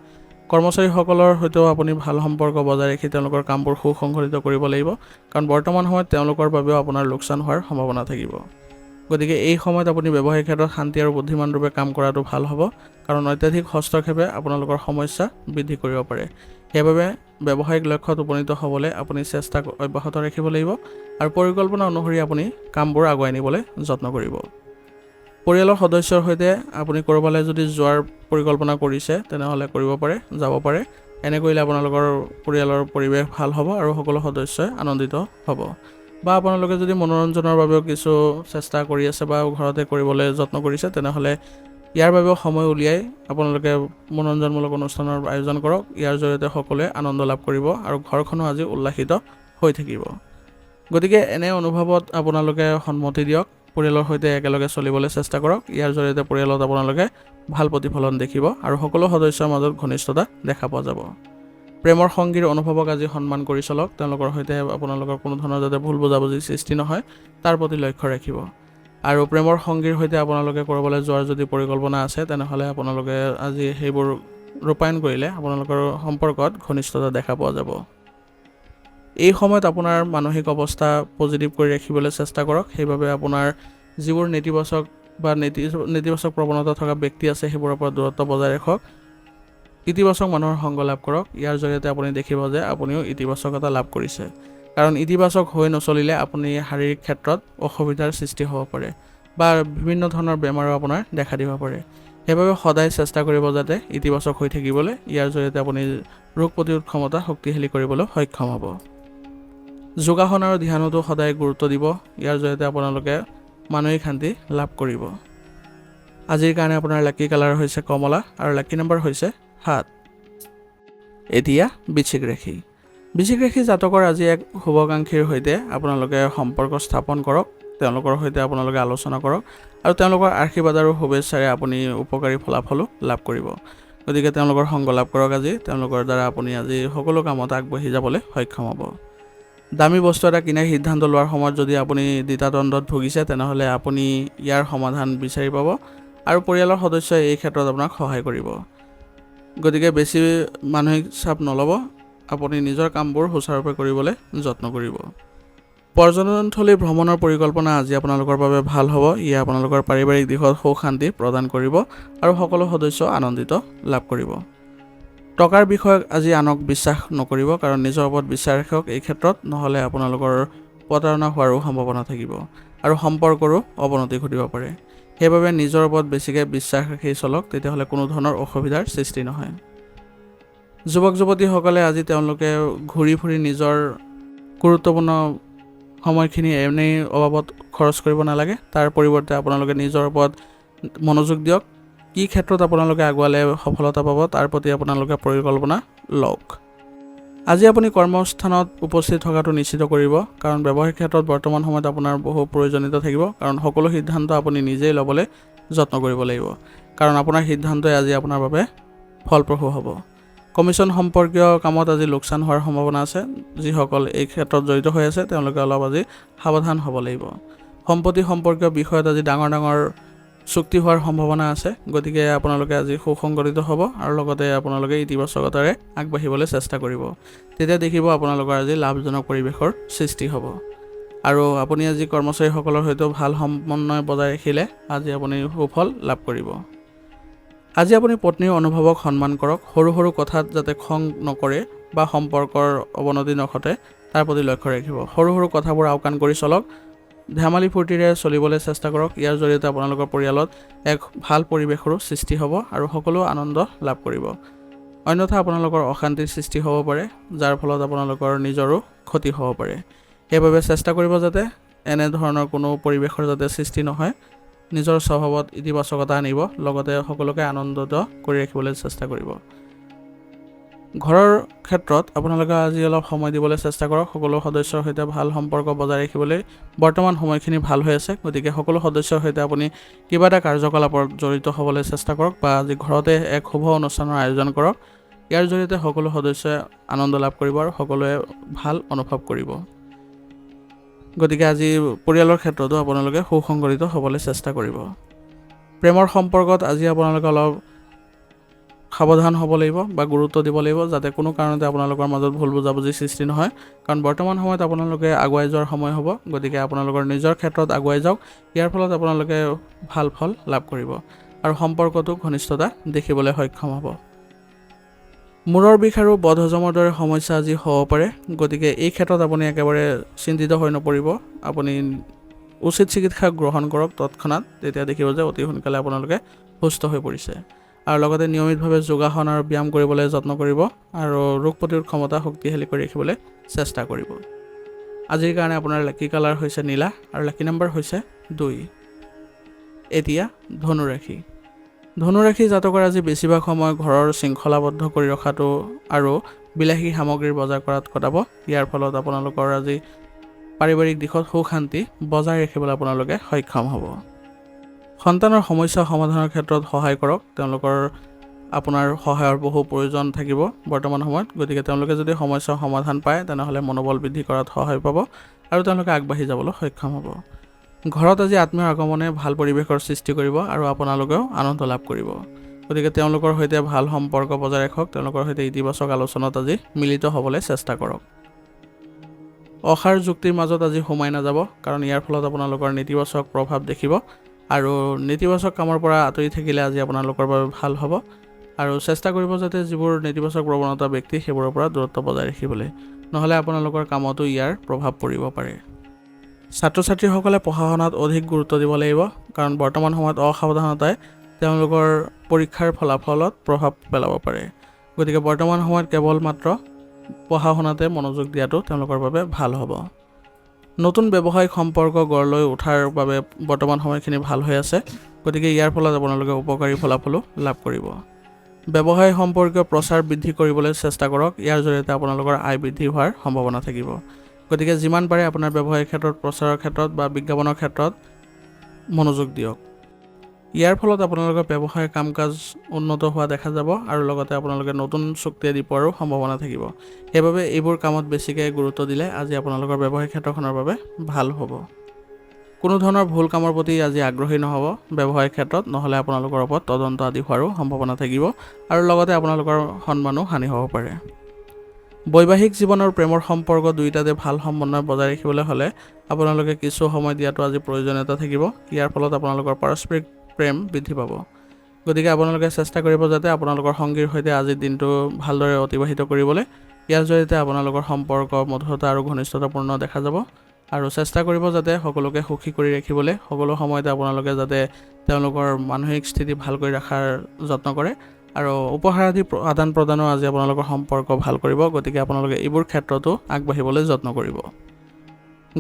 A: কৰ্মচাৰীসকলৰ সৈতেও আপুনি ভাল সম্পৰ্ক বজাই ৰাখি তেওঁলোকৰ কামবোৰ সুসংগঠিত কৰিব লাগিব, কাৰণ বৰ্তমান সময়ত তেওঁলোকৰ বাবেও আপোনাৰ লোকচান হোৱাৰ সম্ভাৱনা থাকিব। গতিকে এই সময়ত আপুনি ব্যৱসায়িক ক্ষেত্ৰত শান্তি আৰু বুদ্ধিমান ৰূপে কাম কৰাটো ভাল হ'ব, কাৰণ অত্যাধিক হস্তক্ষেপে আপোনালোকৰ সমস্যা বৃদ্ধি কৰিব পাৰে। সেইবাবে ব্যৱসায়িক লক্ষ্যত উপনীত হ'বলৈ আপুনি চেষ্টা অব্যাহত ৰাখিব লাগিব আৰু পৰিকল্পনা অনুসৰি আপুনি কামবোৰ আগুৱাই নিবলৈ যত্ন কৰিব। পৰিয়ালৰ সদস্যৰ সৈতে আপুনি ক'ৰবালৈ যদি যোৱাৰ পৰিকল্পনা কৰিছে, তেনেহ'লে কৰিব পাৰে, যাব পাৰে। এনে কৰিলে আপোনালোকৰ পৰিয়ালৰ পৰিৱেশ ভাল হ'ব আৰু সকলো সদস্যই আনন্দিত হ'ব। বা আপোনালোকে যদি মনোৰঞ্জনৰ বাবেও কিছু চেষ্টা কৰি আছে বা ঘৰতে কৰিবলৈ যত্ন কৰিছে, তেনেহ'লে ইয়াৰ বাবেও সময় উলিয়াই আপোনালোকে মনোৰঞ্জনমূলক অনুষ্ঠানৰ আয়োজন কৰক। ইয়াৰ জৰিয়তে সকলোৱে আনন্দ লাভ কৰিব আৰু ঘৰখনো আজি উল্লাসিত হৈ থাকিব। গতিকে এনে অনুভৱত আপোনালোকে সন্মতি দিয়ক, পৰিয়ালৰ সৈতে একেলগে চলিবলৈ চেষ্টা কৰক। ইয়াৰ জৰিয়তে পৰিয়ালত আপোনালোকে ভাল প্ৰতিফলন দেখিব আৰু সকলো সদস্যৰ মাজত ঘনিষ্ঠতা দেখা পোৱা যাব। প্ৰেমৰ সংগীৰ অনুভৱক আজি সন্মান কৰি চলক। তেওঁলোকৰ সৈতে আপোনালোকৰ কোনো ধৰণৰ যাতে ভুল বুজাবুজিৰ সৃষ্টি নহয়, তাৰ প্ৰতি লক্ষ্য ৰাখিব। আৰু প্ৰেমৰ সংগীৰ সৈতে আপোনালোকে ক'ৰবালৈ যোৱাৰ যদি পৰিকল্পনা আছে, তেনেহ'লে আপোনালোকে আজি সেইবোৰ ৰূপায়ণ কৰিলে আপোনালোকৰ সম্পৰ্কত ঘনিষ্ঠতা দেখা পোৱা যাব। এই সময়ত আপোনাৰ মানসিক অৱস্থা পজিটিভ কৰি ৰাখিবলৈ চেষ্টা কৰক। সেইবাবে আপোনাৰ যিবোৰ নেতিবাচক প্ৰৱণতা থকা ব্যক্তি আছে, সেইবোৰৰ পৰা দূৰত্ব বজাই ৰাখক। ইতিবাচক মানুহৰ সংগ লাভ কৰক। ইয়াৰ জৰিয়তে আপুনি দেখিব যে আপুনিও ইতিবাচকতা লাভ কৰিছে, কাৰণ ইতিবাচক হৈ নচলিলে আপুনি শাৰীৰিক ক্ষেত্ৰত অসুবিধাৰ সৃষ্টি হ'ব পাৰে বা বিভিন্ন ধৰণৰ বেমাৰো আপোনাৰ দেখা দিব পাৰে। সেইবাবে সদায় চেষ্টা কৰিব যাতে ইতিবাচক হৈ থাকিবলৈ। ইয়াৰ জৰিয়তে আপুনি ৰোগ প্ৰতিৰোধ ক্ষমতা শক্তিশালী কৰিবলৈ সক্ষম হ'ব। যোগাসন আৰু ধ্যানতো সদায় গুৰুত্ব দিব। ইয়াৰ জৰিয়তে আপোনালোকে মানসিক শান্তি লাভ কৰিব। আজিৰ কাৰণে আপোনাৰ লাকি কালাৰ হৈছে কমলা আৰু লাকি নম্বৰ হৈছে 7। এতিয়া বৃশ্চিক ৰাশি। বৃশ্চিক ৰাশি জাতকৰ আজি এক শুভাকাংক্ষীৰ সৈতে আপোনালোকে সম্পৰ্ক স্থাপন কৰক। তেওঁলোকৰ সৈতে আপোনালোকে আলোচনা কৰক আৰু তেওঁলোকৰ আশীৰ্বাদ আৰু শুভেচ্ছাৰে আপুনি উপকাৰী ফলাফলো লাভ কৰিব। গতিকে তেওঁলোকৰ সংগ লাভ কৰক আজি। তেওঁলোকৰ দ্বাৰা আপুনি আজি সকলো কামত আগবাঢ়ি যাবলৈ সক্ষম হ'ব। দামী বস্তু এটা কিনাৰ সিদ্ধান্ত লোৱাৰ সময়ত যদি আপুনি দ্বিধাদ্বন্দ্বত ভুগিছে, তেনেহ'লে আপুনি ইয়াৰ সমাধান বিচাৰি পাব আৰু পৰিয়ালৰ সদস্যই এই ক্ষেত্ৰত আপোনাক সহায় কৰিব। গতিকে বেছি মানসিক চাপ নল'ব। আপুনি নিজৰ কামবোৰ সুচাৰুৰূপে কৰিবলৈ যত্ন কৰিব। পৰ্যটনস্থলী ভ্ৰমণৰ পৰিকল্পনা আজি আপোনালোকৰ বাবে ভাল হ'ব। ইয়ে আপোনালোকৰ পাৰিবাৰিক দিশত সুখ শান্তি প্ৰদান কৰিব আৰু সকলো সদস্য আনন্দিত লাভ কৰিব। টকাৰ বিষয়ত আজি আনক বিশ্বাস নকৰিব, কাৰণ নিজৰ ওপৰত বিশ্বাস ৰাখক এই ক্ষেত্ৰত, নহ'লে আপোনালোকৰ প্ৰতাৰণা হোৱাৰো সম্ভাৱনা থাকিব আৰু সম্পৰ্কৰো অৱনতি ঘটিব পাৰে। সেইবাবে নিজৰ ওপৰত বেছিকৈ বিশ্বাস ৰাখি চলক, তেতিয়াহ'লে কোনো ধৰণৰ অসুবিধাৰ সৃষ্টি নহয়। যুৱক যুৱতীসকলে আজি তেওঁলোকে ঘূৰি ফুৰি নিজৰ গুৰুত্বপূৰ্ণ সময়খিনি এনেই অবাবত খৰচ কৰিব নালাগে। তাৰ পৰিৱৰ্তে আপোনালোকে নিজৰ ওপৰত মনোযোগ দিয়ক। কি ক্ষেত্ৰত আপোনালোকে আগুৱালে সফলতা পাব, তাৰ প্ৰতি আপোনালোকে পৰিকল্পনা লওক। আজি আপুনি কৰ্মস্থানত উপস্থিত থকাটো নিশ্চিত কৰিব, কাৰণ ব্যৱসায়িক ক্ষেত্ৰত বৰ্তমান সময়ত আপোনাৰ বহু প্ৰয়োজনীয়তা থাকিব, কাৰণ সকলো সিদ্ধান্ত আপুনি নিজেই ল'বলৈ যত্ন কৰিব লাগিব, কাৰণ আপোনাৰ সিদ্ধান্তই আজি আপোনাৰ বাবে ফলপ্ৰসূ হ'ব। কমিশ্যন সম্পৰ্কীয় কামত আজি লোকচান হোৱাৰ সম্ভাৱনা আছে। যিসকল এই ক্ষেত্ৰত জড়িত হৈ আছে, তেওঁলোকে অলপ আজি সাৱধান হ'ব লাগিব। সম্পত্তি সম্পৰ্কীয় বিষয়ত আজি ডাঙৰ চুক্তি হোৱাৰ সম্ভাৱনা আছে। গতিকে আপোনালোকে আজি সুসংগঠিত হ'ব আৰু লগতে আপোনালোকে ইতিবাচকতাৰে আগবাঢ়িবলৈ চেষ্টা কৰিব। তেতিয়া দেখিব আপোনালোকৰ আজি লাভজনক পৰিৱেশৰ সৃষ্টি হ'ব। আৰু আপুনি আজি কৰ্মচাৰীসকলৰ সৈতে ভাল সমন্বয় বজাই ৰাখিলে আজি আপুনি সুফল লাভ কৰিব। আজি আপুনি পত্নীৰ অনুভৱক সন্মান কৰক। সৰু সৰু কথাত যাতে খং নকৰে বা সম্পৰ্কৰ অৱনতি নঘটে তাৰ প্ৰতি লক্ষ্য ৰাখিব। সৰু সৰু কথাবোৰ আওকাণ কৰি চলক। ধেমালি ফূৰ্তিৰে চলিবলৈ চেষ্টা কৰক। ইয়াৰ জৰিয়তে আপোনালোকৰ পৰিয়ালত এক ভাল পৰিৱেশৰো সৃষ্টি হ'ব আৰু সকলো আনন্দ লাভ কৰিব। অন্যথা আপোনালোকৰ অশান্তিৰ সৃষ্টি হ'ব পাৰে, যাৰ ফলত আপোনালোকৰ নিজৰো ক্ষতি হ'ব পাৰে। সেইবাবে চেষ্টা কৰিব যাতে এনেধৰণৰ কোনো পৰিৱেশৰ যাতে সৃষ্টি নহয়। নিজৰ স্বভাৱত ইতিবাচকতা আনিব, লগতে সকলোকে আনন্দিত কৰি ৰাখিবলৈ চেষ্টা কৰিব। ঘৰৰ ক্ষেত্ৰত আপোনালোকে আজি অলপ সময় দিবলৈ চেষ্টা কৰক। সকলো সদস্যৰ সৈতে ভাল সম্পৰ্ক বজাই ৰাখিবলৈ বৰ্তমান সময়খিনি ভাল হৈ আছে। গতিকে সকলো সদস্যৰ সৈতে আপুনি কিবা এটা কাৰ্যকলাপত জড়িত হ'বলৈ চেষ্টা কৰক বা আজি ঘৰতে এক শুভ অনুষ্ঠানৰ আয়োজন কৰক। ইয়াৰ জৰিয়তে সকলো সদস্যই আনন্দ লাভ কৰিব আৰু সকলোৱে ভাল অনুভৱ কৰিব। গতিকে আজি পৰিয়ালৰ ক্ষেত্ৰতো আপোনালোকে সুসংগঠিত হ'বলৈ চেষ্টা কৰিব। প্ৰেমৰ সম্পৰ্কত আজি আপোনালোকে অলপ সাৱধান হ'ব লাগিব বা গুৰুত্ব দিব লাগিব, যাতে কোনো কাৰণতে আপোনালোকৰ মাজত ভুল বুজাবুজিৰ সৃষ্টি নহয়। কাৰণ বৰ্তমান সময়ত আপোনালোকে আগুৱাই যোৱাৰ সময় হ'ব। গতিকে আপোনালোকৰ নিজৰ ক্ষেত্ৰত আগুৱাই যাওক। ইয়াৰ ফলত আপোনালোকে ভাল ফল লাভ কৰিব আৰু সম্পৰ্কটো ঘনিষ্ঠতা দেখিবলৈ সক্ষম হ'ব। মূৰৰ বিষ আৰু বদহজমৰ দৰে সমস্যা আজি হ'ব পাৰে। গতিকে এই ক্ষেত্ৰত আপুনি একেবাৰে চিন্তিত হৈ নপৰিব। আপুনি উচিত চিকিৎসা গ্ৰহণ কৰক তৎক্ষণাত। তেতিয়া দেখিব যে অতি সোনকালে আপোনালোকে সুস্থ হৈ পৰিছে। আৰু লগতে নিয়মিতভাৱে যোগাসন আৰু ব্যায়াম কৰিবলৈ যত্ন কৰিব আৰু ৰোগ প্ৰতিৰোধ ক্ষমতা শক্তিশালী কৰি ৰাখিবলৈ চেষ্টা কৰিব। আজিৰ কাৰণে আপোনাৰ লাকি কালাৰ হৈছে নীলা আৰু লাকি নম্বৰ হৈছে 2। এতিয়া ধনুৰাশি। ধনুৰাশি জাতকৰ আজি বেছিভাগ সময় ঘৰৰ শৃংখলাবদ্ধ কৰি ৰখাটো আৰু বিলাসী সামগ্ৰীৰ বজাৰ কৰাত কটাব। ইয়াৰ ফলত আপোনালোকৰ আজি পাৰিবাৰিক দিশত সুখ শান্তি বজাই ৰাখিবলৈ আপোনালোকে সক্ষম হ'ব। সন্তানৰ সমস্যা সমাধানৰ ক্ষেত্ৰত সহায় কৰক। তেওঁলোকৰ আপোনাৰ সহায়ৰ বহু প্ৰয়োজন থাকিব বৰ্তমান সময়ত। গতিকে তেওঁলোকে যদি সমস্যাৰ সমাধান পায় তেনেহ'লে মনোবল বৃদ্ধি কৰাত সহায় পাব আৰু তেওঁলোকে আগবাঢ়ি যাবলৈ সক্ষম হ'ব। ঘৰত আজি আত্মীয়ৰ আগমনে ভাল পৰিৱেশৰ সৃষ্টি কৰিব আৰু আপোনালোকেও আনন্দ লাভ কৰিব। গতিকে তেওঁলোকৰ সৈতে ভাল সম্পৰ্ক বজাই ৰাখক। তেওঁলোকৰ সৈতে ইতিবাচক আলোচনাত আজি মিলিত হ'বলৈ চেষ্টা কৰক। অসাৰ যুক্তিৰ মাজত আজি সোমাই নাযাব, কাৰণ ইয়াৰ ফলত আপোনালোকৰ নেতিবাচক প্ৰভাৱ দেখিব আৰু নেতিবাচক কামৰ পৰা আঁতৰি থাকিলে আজি আপোনালোকৰ বাবে ভাল হ'ব। আৰু চেষ্টা কৰিব যাতে যিবোৰ নেতিবাচক প্ৰৱণতা ব্যক্তি সেইবোৰৰ পৰা দূৰত্ব বজাই ৰাখিবলৈ, নহ'লে আপোনালোকৰ কামতো ইয়াৰ প্ৰভাৱ পৰিব পাৰে। ছাত্ৰ ছাত্ৰীসকলে পঢ়া শুনাত অধিক গুৰুত্ব দিব লাগিব, কাৰণ বৰ্তমান সময়ত অসাৱধানতাই তেওঁলোকৰ পৰীক্ষাৰ ফলাফলত প্ৰভাৱ পেলাব পাৰে। গতিকে বৰ্তমান সময়ত কেৱল মাত্ৰ পঢ়া শুনাতে মনোযোগ দিয়াটো তেওঁলোকৰ বাবে ভাল হ'ব। নতুন ব্যৱসায়িক সম্পৰ্ক গঢ় লৈ উঠাৰ বাবে বৰ্তমান সময়খিনি ভাল হৈ আছে। গতিকে ইয়াৰ ফলত আপোনালোকে উপকাৰী ফলাফলো লাভ কৰিব। ব্যৱসায় সম্পৰ্কীয় প্ৰচাৰ বৃদ্ধি কৰিবলৈ চেষ্টা কৰক। ইয়াৰ জৰিয়তে আপোনালোকৰ আয় বৃদ্ধি হোৱাৰ সম্ভাৱনা থাকিব। গতিকে যিমান পাৰে আপোনাৰ ব্যৱসায়িক ক্ষেত্ৰত, প্ৰচাৰৰ ক্ষেত্ৰত বা বিজ্ঞাপনৰ ক্ষেত্ৰত মনোযোগ দিয়ক। ইয়াৰ ফলত আপোনালোকৰ ব্যৱসায়ৰ কাম কাজ উন্নত হোৱা দেখা যাব আৰু লগতে আপোনালোকে নতুন চুক্তি আদি পোৱাৰো সম্ভাৱনা থাকিব। সেইবাবে এইবোৰ কামত বেছিকৈ গুৰুত্ব দিলে আজি আপোনালোকৰ ব্যৱসায়িক ক্ষেত্ৰখনৰ বাবে ভাল হ'ব। কোনো ধৰণৰ ভুল কামৰ প্ৰতি আজি আগ্ৰহী নহ'ব ব্যৱসায়িক ক্ষেত্ৰত, নহ'লে আপোনালোকৰ ওপৰত তদন্ত আদি হোৱাৰো সম্ভাৱনা থাকিব আৰু লগতে আপোনালোকৰ সন্মানো হানি হ'ব পাৰে। বৈবাহিক জীৱন আৰু প্ৰেমৰ সম্পৰ্ক দুয়োটাতে ভাল সমন্বয় বজাই ৰাখিবলৈ হ'লে আপোনালোকে কিছু সময় দিয়াটো আজি প্ৰয়োজনীয়তা থাকিব। ইয়াৰ ফলত আপোনালোকৰ পাৰস্পৰিক প্ৰেম বৃদ্ধি পাব। গতিকে আপোনালোকে চেষ্টা কৰিব যাতে আপোনালোকৰ সংগীৰ সৈতে আজিৰ দিনটো ভালদৰে অতিবাহিত কৰিবলৈ। ইয়াৰ জৰিয়তে আপোনালোকৰ সম্পৰ্ক মধুৰতা আৰু ঘনিষ্ঠতাপূৰ্ণ দেখা যাব আৰু চেষ্টা কৰিব যাতে সকলোকে সুখী কৰি ৰাখিবলৈ সকলো সময়তে আপোনালোকে যাতে তেওঁলোকৰ মানসিক স্থিতি ভাল কৰি ৰখাৰ যত্ন কৰে আৰু উপহাৰ আদি আদান প্ৰদানো আজি আপোনালোকৰ সম্পৰ্ক ভাল কৰিব। গতিকে আপোনালোকে এইবোৰ ক্ষেত্ৰতো আগবাঢ়িবলৈ যত্ন কৰিব।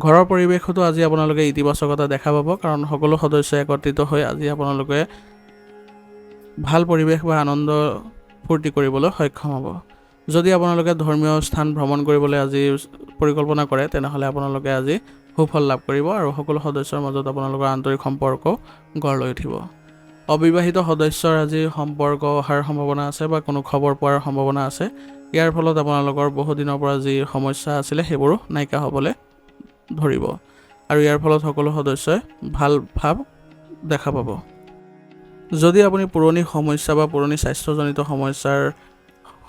A: ঘৰৰ পৰিৱেশতো আজি আপোনালোকে ইতিবাচকতা দেখা পাব, কাৰণ সকলো সদস্য একত্ৰিত হৈ আজি আপোনালোকে ভাল পৰিৱেশ বা আনন্দ ফূৰ্তি কৰিবলৈ সক্ষম হ'ব। যদি আপোনালোকে ধৰ্মীয় স্থান ভ্ৰমণ কৰিবলৈ আজি পৰিকল্পনা কৰে তেনেহ'লে আপোনালোকে আজি সুফল লাভ কৰিব আৰু সকলো সদস্যৰ মাজত আপোনালোকৰ আন্তৰিক সম্পৰ্ক গঢ় লৈ উঠিব। অবিবাহিত সদস্যৰ আজি সম্পৰ্ক অহাৰ সম্ভাৱনা আছে বা কোনো খবৰ পোৱাৰ সম্ভাৱনা আছে। ইয়াৰ ফলত আপোনালোকৰ বহুদিনৰ পৰা যি সমস্যা আছিলে সেইবোৰো নাইকিয়া হ'বলৈ ধৰিব আৰু ইয়াৰ ফলত সকলো সদস্যই ভাল ভাৱ দেখা পাব। যদি আপুনি পুৰণি সমস্যা বা পুৰণি স্বাস্থ্যজনিত সমস্যাৰ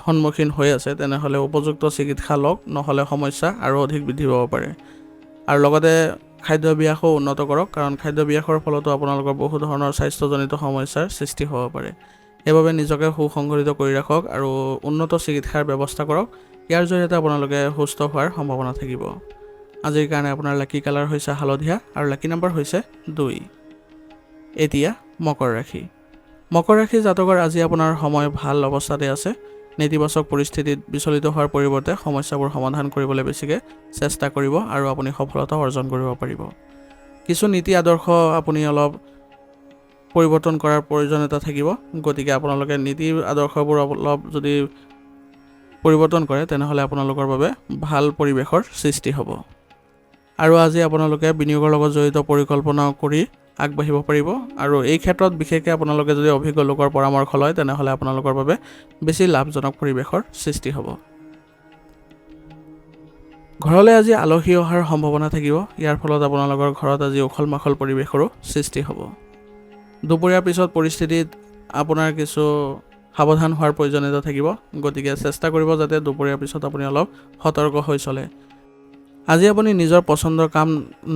A: সন্মুখীন হৈ আছে তেনেহ'লে উপযুক্ত চিকিৎসা লওক, নহ'লে সমস্যা আৰু অধিক বৃদ্ধি পাব পাৰে। আৰু লগতে খাদ্যাভ্যাসো উন্নত কৰক, কাৰণ খাদ্যাভ্যাসৰ ফলতো আপোনালোকৰ বহু ধৰণৰ স্বাস্থ্যজনিত সমস্যাৰ সৃষ্টি হ'ব পাৰে। সেইবাবে নিজকে সুসংগঠিত কৰি ৰাখক আৰু উন্নত চিকিৎসাৰ ব্যৱস্থা কৰক। ইয়াৰ জৰিয়তে আপোনালোকে সুস্থ হোৱাৰ সম্ভাৱনা থাকিব। আজিৰ কাৰণে আপোনাৰ লাকি কালাৰ হৈছে হালধীয়া আৰু লাকি নম্বৰ হৈছে 2। এতিয়া মকৰ ৰাশি। মকৰ ৰাশি জাতকৰ আজি আপোনাৰ সময় ভাল অৱস্থাতে আছে। নেতিবাচক পৰিস্থিতিত বিচলিত হোৱাৰ পৰিৱৰ্তে সমস্যাবোৰ সমাধান কৰিবলৈ বেছিকৈ চেষ্টা কৰিব আৰু আপুনি সফলতা অৰ্জন কৰিব পাৰিব। কিছু নীতি আদৰ্শ আপুনি অলপ পৰিৱৰ্তন কৰাৰ প্ৰয়োজনীয়তা থাকিব, গতিকে আপোনালোকে নীতি আদৰ্শবোৰ অলপ যদি পৰিৱৰ্তন কৰে তেনেহ'লে আপোনালোকৰ বাবে ভাল পৰিৱেশৰ সৃষ্টি হ'ব। আৰু আজি আপোনালোকে বিনিয়োগৰ লগত জড়িত পৰিকল্পনা কৰি আগবাঢ়িব পাৰিব। আৰু এই ক্ষেত্ৰত বিশেষকৈ আপোনালোকে যদি অভিজ্ঞ লোকৰ পৰামৰ্শ লয় তেনেহ'লে আপোনালোকৰ বাবে বেছি লাভজনক পৰিৱেশৰ সৃষ্টি হ'ব। ঘৰলৈ আজি আলহী অহাৰ সম্ভাৱনা থাকিব। ইয়াৰ ফলত আপোনালোকৰ ঘৰত আজি উখল মাখল পৰিৱেশৰো সৃষ্টি হ'ব। দুপৰীয়াৰ পিছত পৰিস্থিতিত আপোনাৰ কিছু সাৱধান হোৱাৰ প্ৰয়োজনীয়তা থাকিব, গতিকে চেষ্টা কৰিব যাতে দুপৰীয়াৰ পিছত আপুনি অলপ সতৰ্ক হৈ চলে। আজি আপুনি নিজৰ পচন্দৰ কাম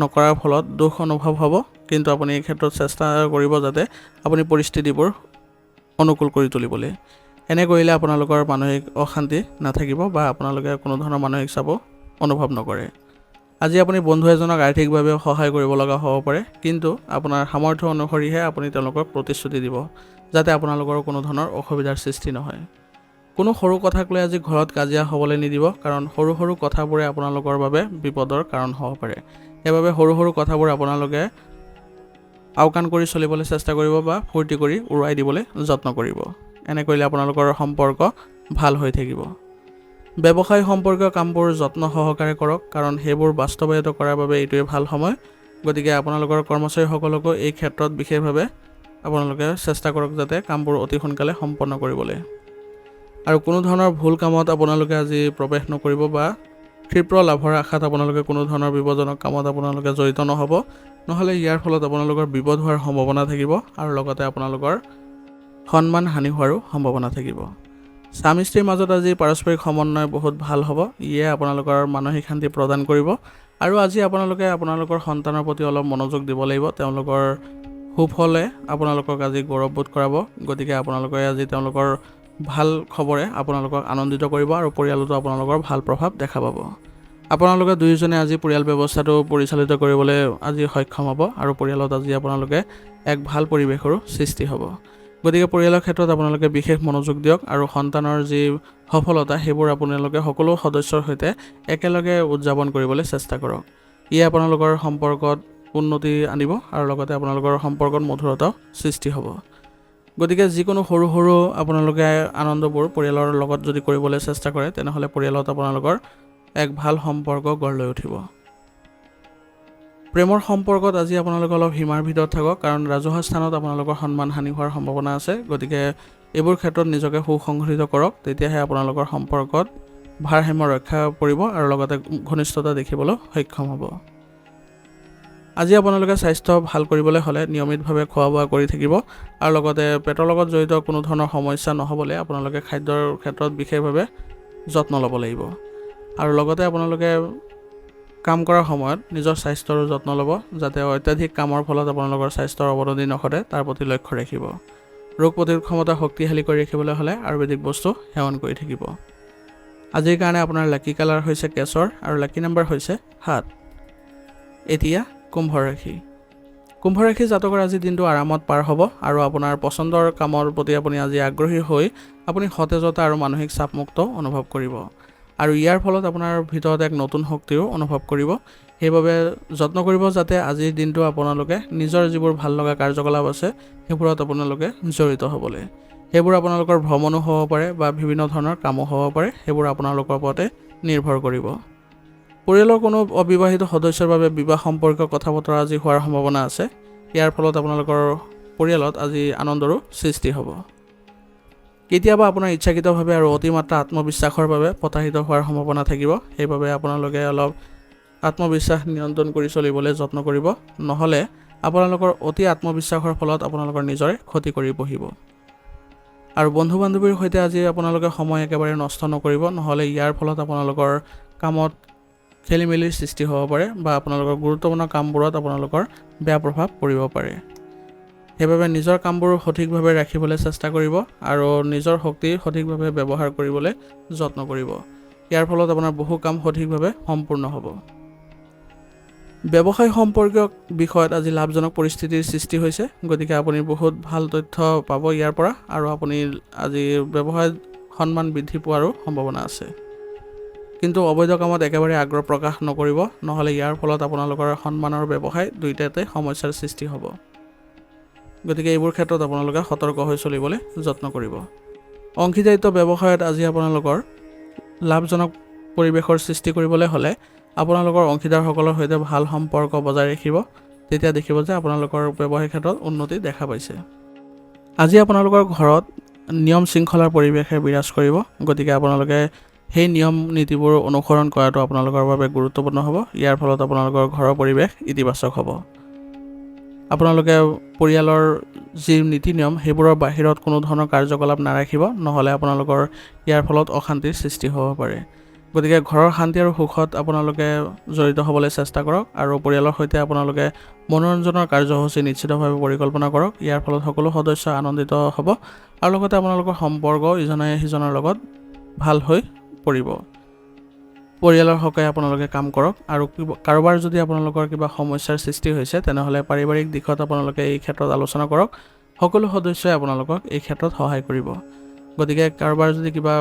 A: নকৰাৰ ফলত দুখ অনুভৱ হ'ব, কিন্তু আপুনি এই ক্ষেত্ৰত চেষ্টা কৰিব যাতে আপুনি পৰিস্থিতিবোৰ অনুকূল কৰি তুলিবলৈ। এনে কৰিলে আপোনালোকৰ মানসিক অশান্তি নাথাকিব বা আপোনালোকে কোনো ধৰণৰ মানসিক চাপো অনুভৱ নকৰে। আজি আপুনি বন্ধু এজনক আৰ্থিকভাৱে সহায় কৰিব লগা হ'ব পাৰে, কিন্তু আপোনাৰ সামৰ্থ্য অনুসৰিহে আপুনি তেওঁলোকক প্ৰতিশ্ৰুতি দিব যাতে আপোনালোকৰ কোনো ধৰণৰ অসুবিধাৰ সৃষ্টি নহয়। কোনো সৰু কথাক লৈ আজি ঘৰত কাজিয়া হ'বলৈ নিদিব, কাৰণ সৰু সৰু কথাবোৰে আপোনালোকৰ বাবে বিপদৰ কাৰণ হ'ব পাৰে। সেইবাবে সৰু সৰু কথাবোৰ আপোনালোকে আওকাণ কৰি চলিবলৈ চেষ্টা কৰিব বা ফূৰ্তি কৰি উৰুৱাই দিবলৈ যত্ন কৰিব। এনে কৰিলে আপোনালোকৰ সম্পৰ্ক ভাল হৈ থাকিব। ব্যৱসায় সম্পৰ্কীয় কামবোৰ যত্ন সহকাৰে কৰক, কাৰণ সেইবোৰ বাস্তৱায়িত কৰাৰ বাবে এইটোৱে ভাল সময়। গতিকে আপোনালোকৰ কৰ্মচাৰীসকলকো এই ক্ষেত্ৰত বিশেষভাৱে আপোনালোকে চেষ্টা কৰক যাতে কামবোৰ অতি সোনকালে সম্পন্ন কৰিবলৈ। আৰু কোনো ধৰণৰ ভুল কামত আপোনালোকে আজি প্ৰৱেশ নকৰিব বা ক্ষীপ্ৰ লাভৰ আশাত আপোনালোকে কোনো ধৰণৰ বিপদজনক কামত আপোনালোকে জড়িত নহ'ব, নহ'লে ইয়াৰ ফলত আপোনালোকৰ বিপদ হোৱাৰ সম্ভাৱনা থাকিব আৰু লগতে আপোনালোকৰ সন্মান হানি হোৱাৰো সম্ভাৱনা থাকিব। স্বামী স্ত্ৰীৰ মাজত আজি পাৰস্পৰিক সমন্বয় বহুত ভাল হ'ব। ইয়ে আপোনালোকৰ মানসিক শান্তি প্ৰদান কৰিব। আৰু আজি আপোনালোকে আপোনালোকৰ সন্তানৰ প্ৰতি অলপ মনোযোগ দিব লাগিব। তেওঁলোকৰ সুফলে আপোনালোকক আজি গৌৰৱবোধ কৰাব, গতিকে আপোনালোকে আজি তেওঁলোকৰ ভাল খবৰে আপোনালোকক আনন্দিত কৰিব আৰু পৰিয়ালতো আপোনালোকৰ ভাল প্ৰভাৱ দেখা পাব। আপোনালোকে দুয়োজনে আজি পৰিয়াল ব্যৱস্থাটো পৰিচালিত কৰিবলৈ আজি সক্ষম হ'ব আৰু পৰিয়ালত আজি আপোনালোকে এক ভাল পৰিৱেশৰো সৃষ্টি হ'ব। গতিকে পৰিয়ালৰ ক্ষেত্ৰত আপোনালোকে বিশেষ মনোযোগ দিয়ক আৰু সন্তানৰ যি সফলতা সেইবোৰ আপোনালোকে সকলো সদস্যৰ সৈতে একেলগে উদযাপন কৰিবলৈ চেষ্টা কৰক। ইয়ে আপোনালোকৰ সম্পৰ্কত উন্নতি আনিব আৰু লগতে আপোনালোকৰ সম্পৰ্কত মধুৰতাও সৃষ্টি হ'ব। গতিকে যিকোনো সৰু সৰু আপোনালোকে আনন্দবোৰ পৰিয়ালৰ লগত যদি কৰিবলৈ চেষ্টা কৰে তেনেহ'লে পৰিয়ালত আপোনালোকৰ এক ভাল সম্পৰ্ক গঢ় লৈ উঠিব। প্ৰেমৰ সম্পৰ্কত আজি আপোনালোকে অলপ সীমাৰ ভিতৰত থাকক, কাৰণ ৰাজহুৱা স্থানত আপোনালোকৰ সন্মান হানি হোৱাৰ সম্ভাৱনা আছে। গতিকে এইবোৰ ক্ষেত্ৰত নিজকে সুসংগঠিত কৰক, তেতিয়াহে আপোনালোকৰ সম্পৰ্কত ভাৰসাম্য ৰক্ষা পৰিব আৰু লগতে ঘনিষ্ঠতা দেখিবলৈ সক্ষম হ'ব। আজি আপোনালোকে স্বাস্থ্য ভাল কৰিবলৈ হ'লে নিয়মিতভাৱে খোৱা বোৱা কৰি থাকিব আৰু লগতে পেটৰ লগত জড়িত কোনো ধৰণৰ সমস্যা নহ'বলৈ আপোনালোকে খাদ্যৰ ক্ষেত্ৰত বিশেষভাৱে যত্ন ল'ব লাগিব। আৰু লগতে আপোনালোকে কাম কৰাৰ সময়ত নিজৰ স্বাস্থ্যৰো যত্ন ল'ব, যাতে অত্যাধিক কামৰ ফলত আপোনালোকৰ স্বাস্থ্যৰ অৱনতি নঘটে তাৰ প্ৰতি লক্ষ্য ৰাখিব। ৰোগ প্ৰতিৰোধ ক্ষমতা শক্তিশালী কৰি ৰাখিবলৈ হ'লে আয়ুৰ্বেদিক বস্তু সেৱন কৰি থাকিব। আজিৰ কাৰণে আপোনাৰ লাকি কালাৰ হৈছে কেশৰ আৰু লাকি নম্বৰ হৈছে 7। এতিয়া কুম্ভ ৰাশি। কুম্ভ ৰাশি জাতকৰ আজি দিনটো আৰামত পাৰ হ'ব আৰু আপোনাৰ পচন্দৰ কামৰ প্ৰতি আপুনি আজি আগ্ৰহী হৈ আপুনি সতেজতা আৰু মানসিক চাপমুক্ত অনুভৱ কৰিব আৰু ইয়াৰ ফলত আপোনাৰ ভিতৰত এক নতুন শক্তিও অনুভৱ কৰিব। সেইবাবে যত্ন কৰিব যাতে আজিৰ দিনটো আপোনালোকে নিজৰ যিবোৰ ভাল লগা কাৰ্যকলাপ আছে সেইবোৰত আপোনালোকে জড়িত হ'বলৈ। সেইবোৰ আপোনালোকৰ ভ্ৰমণো হ'ব পাৰে বা বিভিন্ন ধৰণৰ কামো হ'ব পাৰে, সেইবোৰ আপোনালোকৰ ওপৰতে নিৰ্ভৰ কৰিব। পৰিয়ালৰ কোনো অবিবাহিত সদস্যৰ বাবে বিবাহ সম্পৰ্কীয় কথা বতৰা আজি হোৱাৰ সম্ভাৱনা আছে। ইয়াৰ ফলত আপোনালোকৰ পৰিয়ালত আজি আনন্দৰো সৃষ্টি হ'ব। কেতিয়াবা আপোনাৰ ইচ্ছাকৃতভাৱে আৰু অতিমাত্ৰা আত্মবিশ্বাসৰ বাবে প্ৰতাৰিত হোৱাৰ সম্ভাৱনা থাকিব। সেইবাবে আপোনালোকে অলপ আত্মবিশ্বাস নিয়ন্ত্ৰণ কৰি চলিবলৈ যত্ন কৰিব, নহ'লে আপোনালোকৰ অতি আত্মবিশ্বাসৰ ফলত আপোনালোকৰ নিজৰে ক্ষতি কৰি বহিব। আৰু বন্ধু বান্ধৱীৰ সৈতে আজি আপোনালোকে সময় একেবাৰে নষ্ট নকৰিব, নহ'লে ইয়াৰ ফলত আপোনালোকৰ কামত খেলিমেলিৰ সৃষ্টি হ'ব পাৰে বা আপোনালোকৰ গুৰুত্বপূৰ্ণ কামবোৰত আপোনালোকৰ বেয়া প্ৰভাৱ পৰিব পাৰে। সেইবাবে নিজৰ কামবোৰ সঠিকভাৱে ৰাখিবলৈ চেষ্টা কৰিব আৰু নিজৰ শক্তি সঠিকভাৱে ব্যৱহাৰ কৰিবলৈ যত্ন কৰিব। ইয়াৰ ফলত আপোনাৰ বহু কাম সঠিকভাৱে সম্পূৰ্ণ হ'ব। ব্যৱসায় সম্পৰ্কীয় বিষয়ত আজি লাভজনক পৰিস্থিতিৰ সৃষ্টি হৈছে, গতিকে আপুনি বহুত ভাল তথ্য পাব ইয়াৰ পৰা আৰু আপুনি আজি ব্যৱসায়ত সন্মান বৃদ্ধি পোৱাৰো সম্ভাৱনা আছে। কিন্তু অবৈধ কামত একেবাৰে আগ্ৰহ প্ৰকাশ নকৰিব, নহ'লে ইয়াৰ ফলত আপোনালোকৰ সন্মান আৰু ব্যৱসায় দুয়োটাতে সমস্যাৰ সৃষ্টি হ'ব। গতিকে এইবোৰ ক্ষেত্ৰত আপোনালোকে সতৰ্ক হৈ চলিবলৈ যত্ন কৰিব। অংশীদাৰিত্ব ব্যৱসায়ত আজি আপোনালোকৰ লাভজনক পৰিৱেশৰ সৃষ্টি কৰিবলৈ হ'লে আপোনালোকৰ অংশীদাৰসকলৰ সৈতে ভাল সম্পৰ্ক বজাই ৰাখিব। তেতিয়া দেখিব যে আপোনালোকৰ ব্যৱসায়িক ক্ষেত্ৰত উন্নতি দেখা পাইছে। আজি আপোনালোকৰ ঘৰত নিয়ম শৃংখলাৰ পৰিৱেশে বিৰাজ কৰিব, গতিকে আপোনালোকে সেই নিয়ম নীতিবোৰ অনুসৰণ কৰাটো আপোনালোকৰ বাবে গুৰুত্বপূৰ্ণ হ'ব। ইয়াৰ ফলত আপোনালোকৰ ঘৰৰ পৰিৱেশ ইতিবাচক হ'ব। আপোনালোকে পৰিয়ালৰ যি নীতি নিয়ম সেইবোৰৰ বাহিৰত কোনো ধৰণৰ কাৰ্যকলাপ নাৰাখিব, নহ'লে আপোনালোকৰ ইয়াৰ ফলত অশান্তিৰ সৃষ্টি হ'ব পাৰে। গতিকে ঘৰৰ শান্তি আৰু সুখত আপোনালোকে জড়িত হ'বলৈ চেষ্টা কৰক আৰু পৰিয়ালৰ সৈতে আপোনালোকে মনোৰঞ্জনৰ কাৰ্যসূচী নিশ্চিতভাৱে পৰিকল্পনা কৰক। ইয়াৰ ফলত সকলো সদস্য আনন্দিত হ'ব আৰু লগতে আপোনালোকৰ সম্পৰ্ক ইজনে সিজনৰ লগত ভাল হৈ পৰিব। পৰিয়ালৰ হকে আপোনালোকে কাম কৰক আৰু কাৰোবাৰ যদি আপোনালোকৰ কিবা সমস্যাৰ সৃষ্টি হৈছে তেনেহ'লে পাৰিবাৰিক দিশত আপোনালোকে এই ক্ষেত্ৰত আলোচনা কৰক। সকলো সদস্যই আপোনালোকক এই ক্ষেত্ৰত সহায় কৰিব। গতিকে কাৰোবাৰ যদি কিবা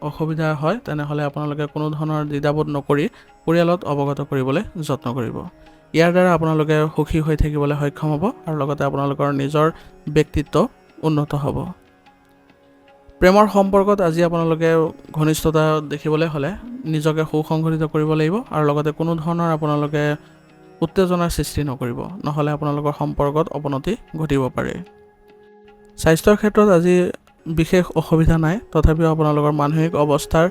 A: অসুবিধা হয় তেনেহ'লে আপোনালোকে কোনো ধৰণৰ দ্বিধাবোধ নকৰি পৰিয়ালত অৱগত কৰিবলৈ যত্ন কৰিব। ইয়াৰ দ্বাৰা আপোনালোকে সুখী হৈ থাকিবলৈ সক্ষম হ'ব আৰু লগতে আপোনালোকৰ নিজৰ ব্যক্তিত্ব উন্নত হ'ব। প্ৰেমৰ সম্পৰ্কত আজি আপোনালোকে ঘনিষ্ঠতা দেখিবলৈ হ'লে নিজকে সুসংগঠিত কৰিব লাগিব আৰু লগতে কোনো ধৰণৰ আপোনালোকে উত্তেজনাৰ সৃষ্টি নকৰিব, নহ'লে আপোনালোকৰ সম্পৰ্কত অৱনতি ঘটিব পাৰে। স্বাস্থ্যৰ ক্ষেত্ৰত আজি বিশেষ অসুবিধা নাই, তথাপিও আপোনালোকৰ মানসিক অৱস্থাৰ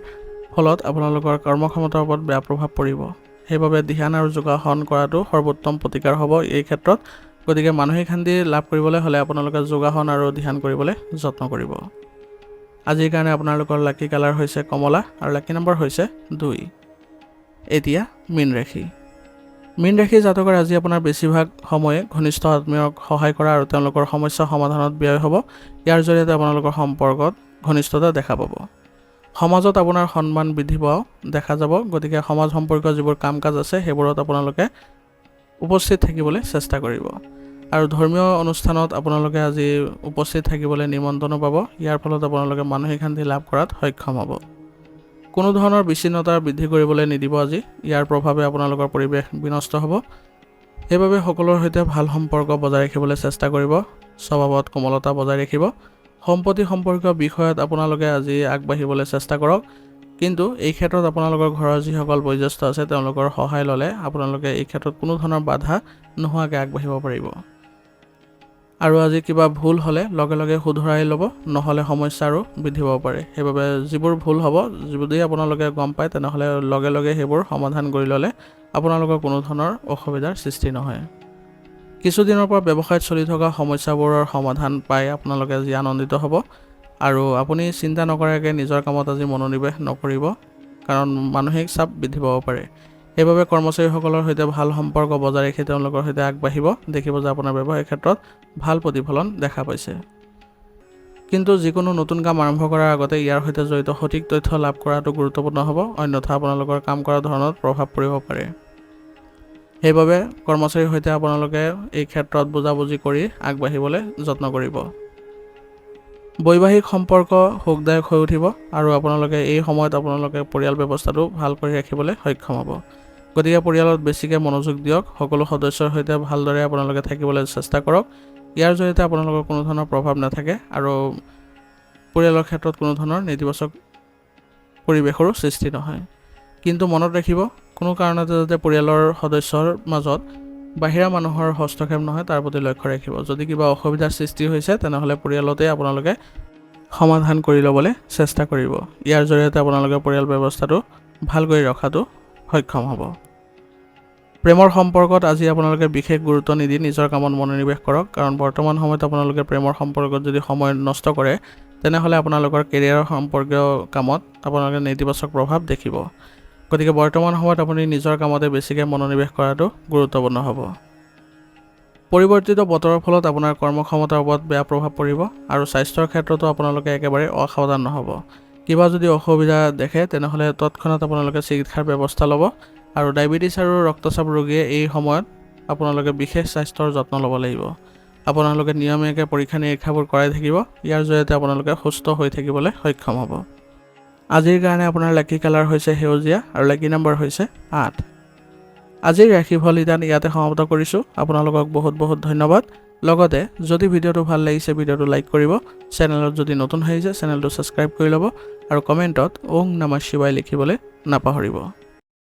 A: ফলত আপোনালোকৰ কৰ্মক্ষমতাৰ ওপৰত বেয়া প্ৰভাৱ পৰিব। সেইবাবে ধ্যান আৰু যোগাসন কৰাটো সৰ্বোত্তম প্ৰতিকাৰ হ'ব এই ক্ষেত্ৰত। গতিকে মানসিক শান্তি লাভ কৰিবলৈ হ'লে আপোনালোকে যোগাসন আৰু ধ্যান কৰিবলৈ যত্ন কৰিব। আজিৰ কাৰণে আপোনালোকৰ লাকি কালাৰ হৈছে কমলা আৰু লাকি নম্বৰ হৈছে 2। এতিয়া মীন ৰাশি। মীন ৰাশি জাতকৰ আজি আপোনাৰ বেছিভাগ সময়ে ঘনিষ্ঠ আত্মীয়ক সহায় কৰা আৰু তেওঁলোকৰ সমস্যা সমাধানত ব্যয় হ'ব। ইয়াৰ জৰিয়তে আপোনালোকৰ সম্পৰ্কত ঘনিষ্ঠতা দেখা পাব। সমাজত আপোনাৰ সন্মান বৃদ্ধি পোৱাও দেখা যাব। গতিকে সমাজ সম্পৰ্কীয় যিবোৰ কাম কাজ আছে সেইবোৰত আপোনালোকে উপস্থিত থাকিবলৈ চেষ্টা কৰিব আৰু ধৰ্মীয় অনুষ্ঠানত আপোনালোকে আজি উপস্থিত থাকিবলৈ নিমন্ত্ৰণো পাব। ইয়াৰ ফলত আপোনালোকে মানসিক শান্তি লাভ কৰাত সক্ষম হ'ব। কোনো ধৰণৰ বিচ্ছিন্নতা বৃদ্ধি কৰিবলৈ নিদিব আজি, ইয়াৰ প্ৰভাৱে আপোনালোকৰ পৰিৱেশ বিনষ্ট হ'ব। সেইবাবে সকলোৰে সৈতে ভাল সম্পৰ্ক বজাই ৰাখিবলৈ চেষ্টা কৰিব। স্বভাৱত কোমলতা বজাই ৰাখিব। সম্পত্তি সম্পৰ্কীয় বিষয়ত আপোনালোকে আজি আগবাঢ়িবলৈ চেষ্টা কৰক, কিন্তু এই ক্ষেত্ৰত আপোনালোকৰ ঘৰৰ যিসকল বয়োজ্যেষ্ঠ আছে তেওঁলোকৰ সহায় ল'লে আপোনালোকে এই ক্ষেত্ৰত কোনো ধৰণৰ বাধা নোহোৱাকৈ আগবাঢ়িব পাৰিব। আৰু আজি কিবা ভুল হ'লে লগে লগে শুধৰাই ল'ব, নহ'লে সমস্যা আৰু বৃদ্ধি পাব পাৰে। সেইবাবে যিবোৰ ভুল হ'ব যদি আপোনালোকে গম পায় তেনেহ'লে লগে লগে সেইবোৰ সমাধান কৰি ল'লে আপোনালোকৰ কোনো ধৰণৰ অসুবিধাৰ সৃষ্টি নহয়। কিছুদিনৰ পৰা ব্যৱসায়ত চলি থকা সমস্যাবোৰৰ সমাধান পাই আপোনালোকে আজি আনন্দিত হ'ব আৰু আপুনি চিন্তা নকৰাকৈ নিজৰ কামত আজি মনোনিৱেশ নকৰিব, কাৰণ মানসিক চাপ বৃদ্ধি পাব পাৰে। সেইবাবে কৰ্মচাৰীসকলৰ সৈতে ভাল সম্পৰ্ক বজাই ৰাখি তেওঁলোকৰ সৈতে আগবাঢ়িব। দেখিব যে আপোনাৰ ব্যৱসায়িক ক্ষেত্ৰত ভাল প্ৰতিফলন দেখা পাইছে। কিন্তু যিকোনো নতুন কাম আৰম্ভ কৰাৰ আগতে ইয়াৰ সৈতে জড়িত সঠিক তথ্য লাভ কৰাটো গুৰুত্বপূৰ্ণ হ'ব, অন্যথা আপোনালোকৰ কাম কৰাৰ ধৰণত প্ৰভাৱ পৰিব পাৰে। সেইবাবে কৰ্মচাৰীৰ সৈতে আপোনালোকে এই ক্ষেত্ৰত বুজাবুজি কৰি আগবাঢ়িবলৈ যত্ন কৰিব। বৈবাহিক সম্পৰ্ক সুখদায়ক হৈ উঠিব আৰু আপোনালোকে এই সময়ত আপোনালোকে পৰিয়াল ব্যৱস্থাটো ভাল কৰি ৰাখিবলৈ সক্ষম হ'ব। গতিকে পৰিয়ালত বেছিকৈ মনোযোগ দিয়ক। সকলো সদস্যৰ সৈতে ভালদৰে আপোনালোকে থাকিবলৈ চেষ্টা কৰক। ইয়াৰ জৰিয়তে আপোনালোকৰ কোনো ধৰণৰ প্ৰভাৱ নাথাকে আৰু পৰিয়ালৰ ক্ষেত্ৰত কোনো ধৰণৰ নেতিবাচক পৰিৱেশৰো সৃষ্টি নহয়। কিন্তু মনত ৰাখিব, কোনো কাৰণতে যাতে পৰিয়ালৰ সদস্যৰ মাজত বাহিৰা মানুহৰ হস্তক্ষেপ নহয় তাৰ প্ৰতি লক্ষ্য ৰাখিব। যদি কিবা অসুবিধাৰ সৃষ্টি হৈছে তেনেহ'লে পৰিয়ালতে আপোনালোকে সমাধান কৰি ল'বলৈ চেষ্টা কৰিব। ইয়াৰ জৰিয়তে আপোনালোকে পৰিয়াল ব্যৱস্থাটো ভাল কৰি ৰখাটো সক্ষম হ'ব। প্ৰেমৰ সম্পৰ্কত আজি আপোনালোকে বিশেষ গুৰুত্ব নিদি নিজৰ কামত মনোনিৱেশ কৰক, কাৰণ বৰ্তমান সময়ত আপোনালোকে প্ৰেমৰ সম্পৰ্কত যদি সময় নষ্ট কৰে তেনেহ'লে আপোনালোকৰ কেৰিয়াৰৰ সম্পৰ্কীয় কামত আপোনালোকে নেতিবাচক প্ৰভাৱ দেখিব। গতিকে বৰ্তমান সময়ত আপুনি নিজৰ কামতে বেছিকৈ মনোনিৱেশ কৰাটো গুৰুত্বপূৰ্ণ হ'ব। পৰিৱৰ্তিত বতৰৰ ফলত আপোনাৰ কৰ্মক্ষমতাৰ ওপৰত বেয়া প্ৰভাৱ পৰিব আৰু স্বাস্থ্যৰ ক্ষেত্ৰতো আপোনালোকে একেবাৰে অসাৱধান নহ'ব। কিবা যদি অসুবিধা দেখে তেনেহ'লে তৎক্ষণাত আপোনালোকে চিকিৎসাৰ ব্যৱস্থা ল'ব আৰু ডায়েবেটিছ আৰু ৰক্তচাপ ৰোগীয়ে এই সময়ত আপোনালোকে বিশেষ স্বাস্থ্যৰ যত্ন ল'ব লাগিব। আপোনালোকে নিয়মীয়াকৈ পৰীক্ষা নিৰীক্ষাবোৰ কৰাই থাকিব, ইয়াৰ জৰিয়তে আপোনালোকে সুস্থ হৈ থাকিবলৈ সক্ষম হ'ব। আজিৰ কাৰণে আপোনাৰ লাকি কালাৰ হৈছে সেউজীয়া আৰু লাকি নম্বৰ হৈছে 8। আজিৰ ৰাশিফল ইয়াতে সমাপ্ত কৰিছোঁ। আপোনালোকক বহুত বহুত ধন্যবাদ। লগতে যদি ভিডিঅ'টো ভাল লাগিছে ভিডিঅ'টো লাইক কৰিব, চেনেলত যদি নতুন আহিছে চেনেলটো ছাবস্ক্ৰাইব কৰি ল'ব আৰু কমেণ্টত ওম নমঃ শিৱায় লিখিবলৈ নাপাহৰিব।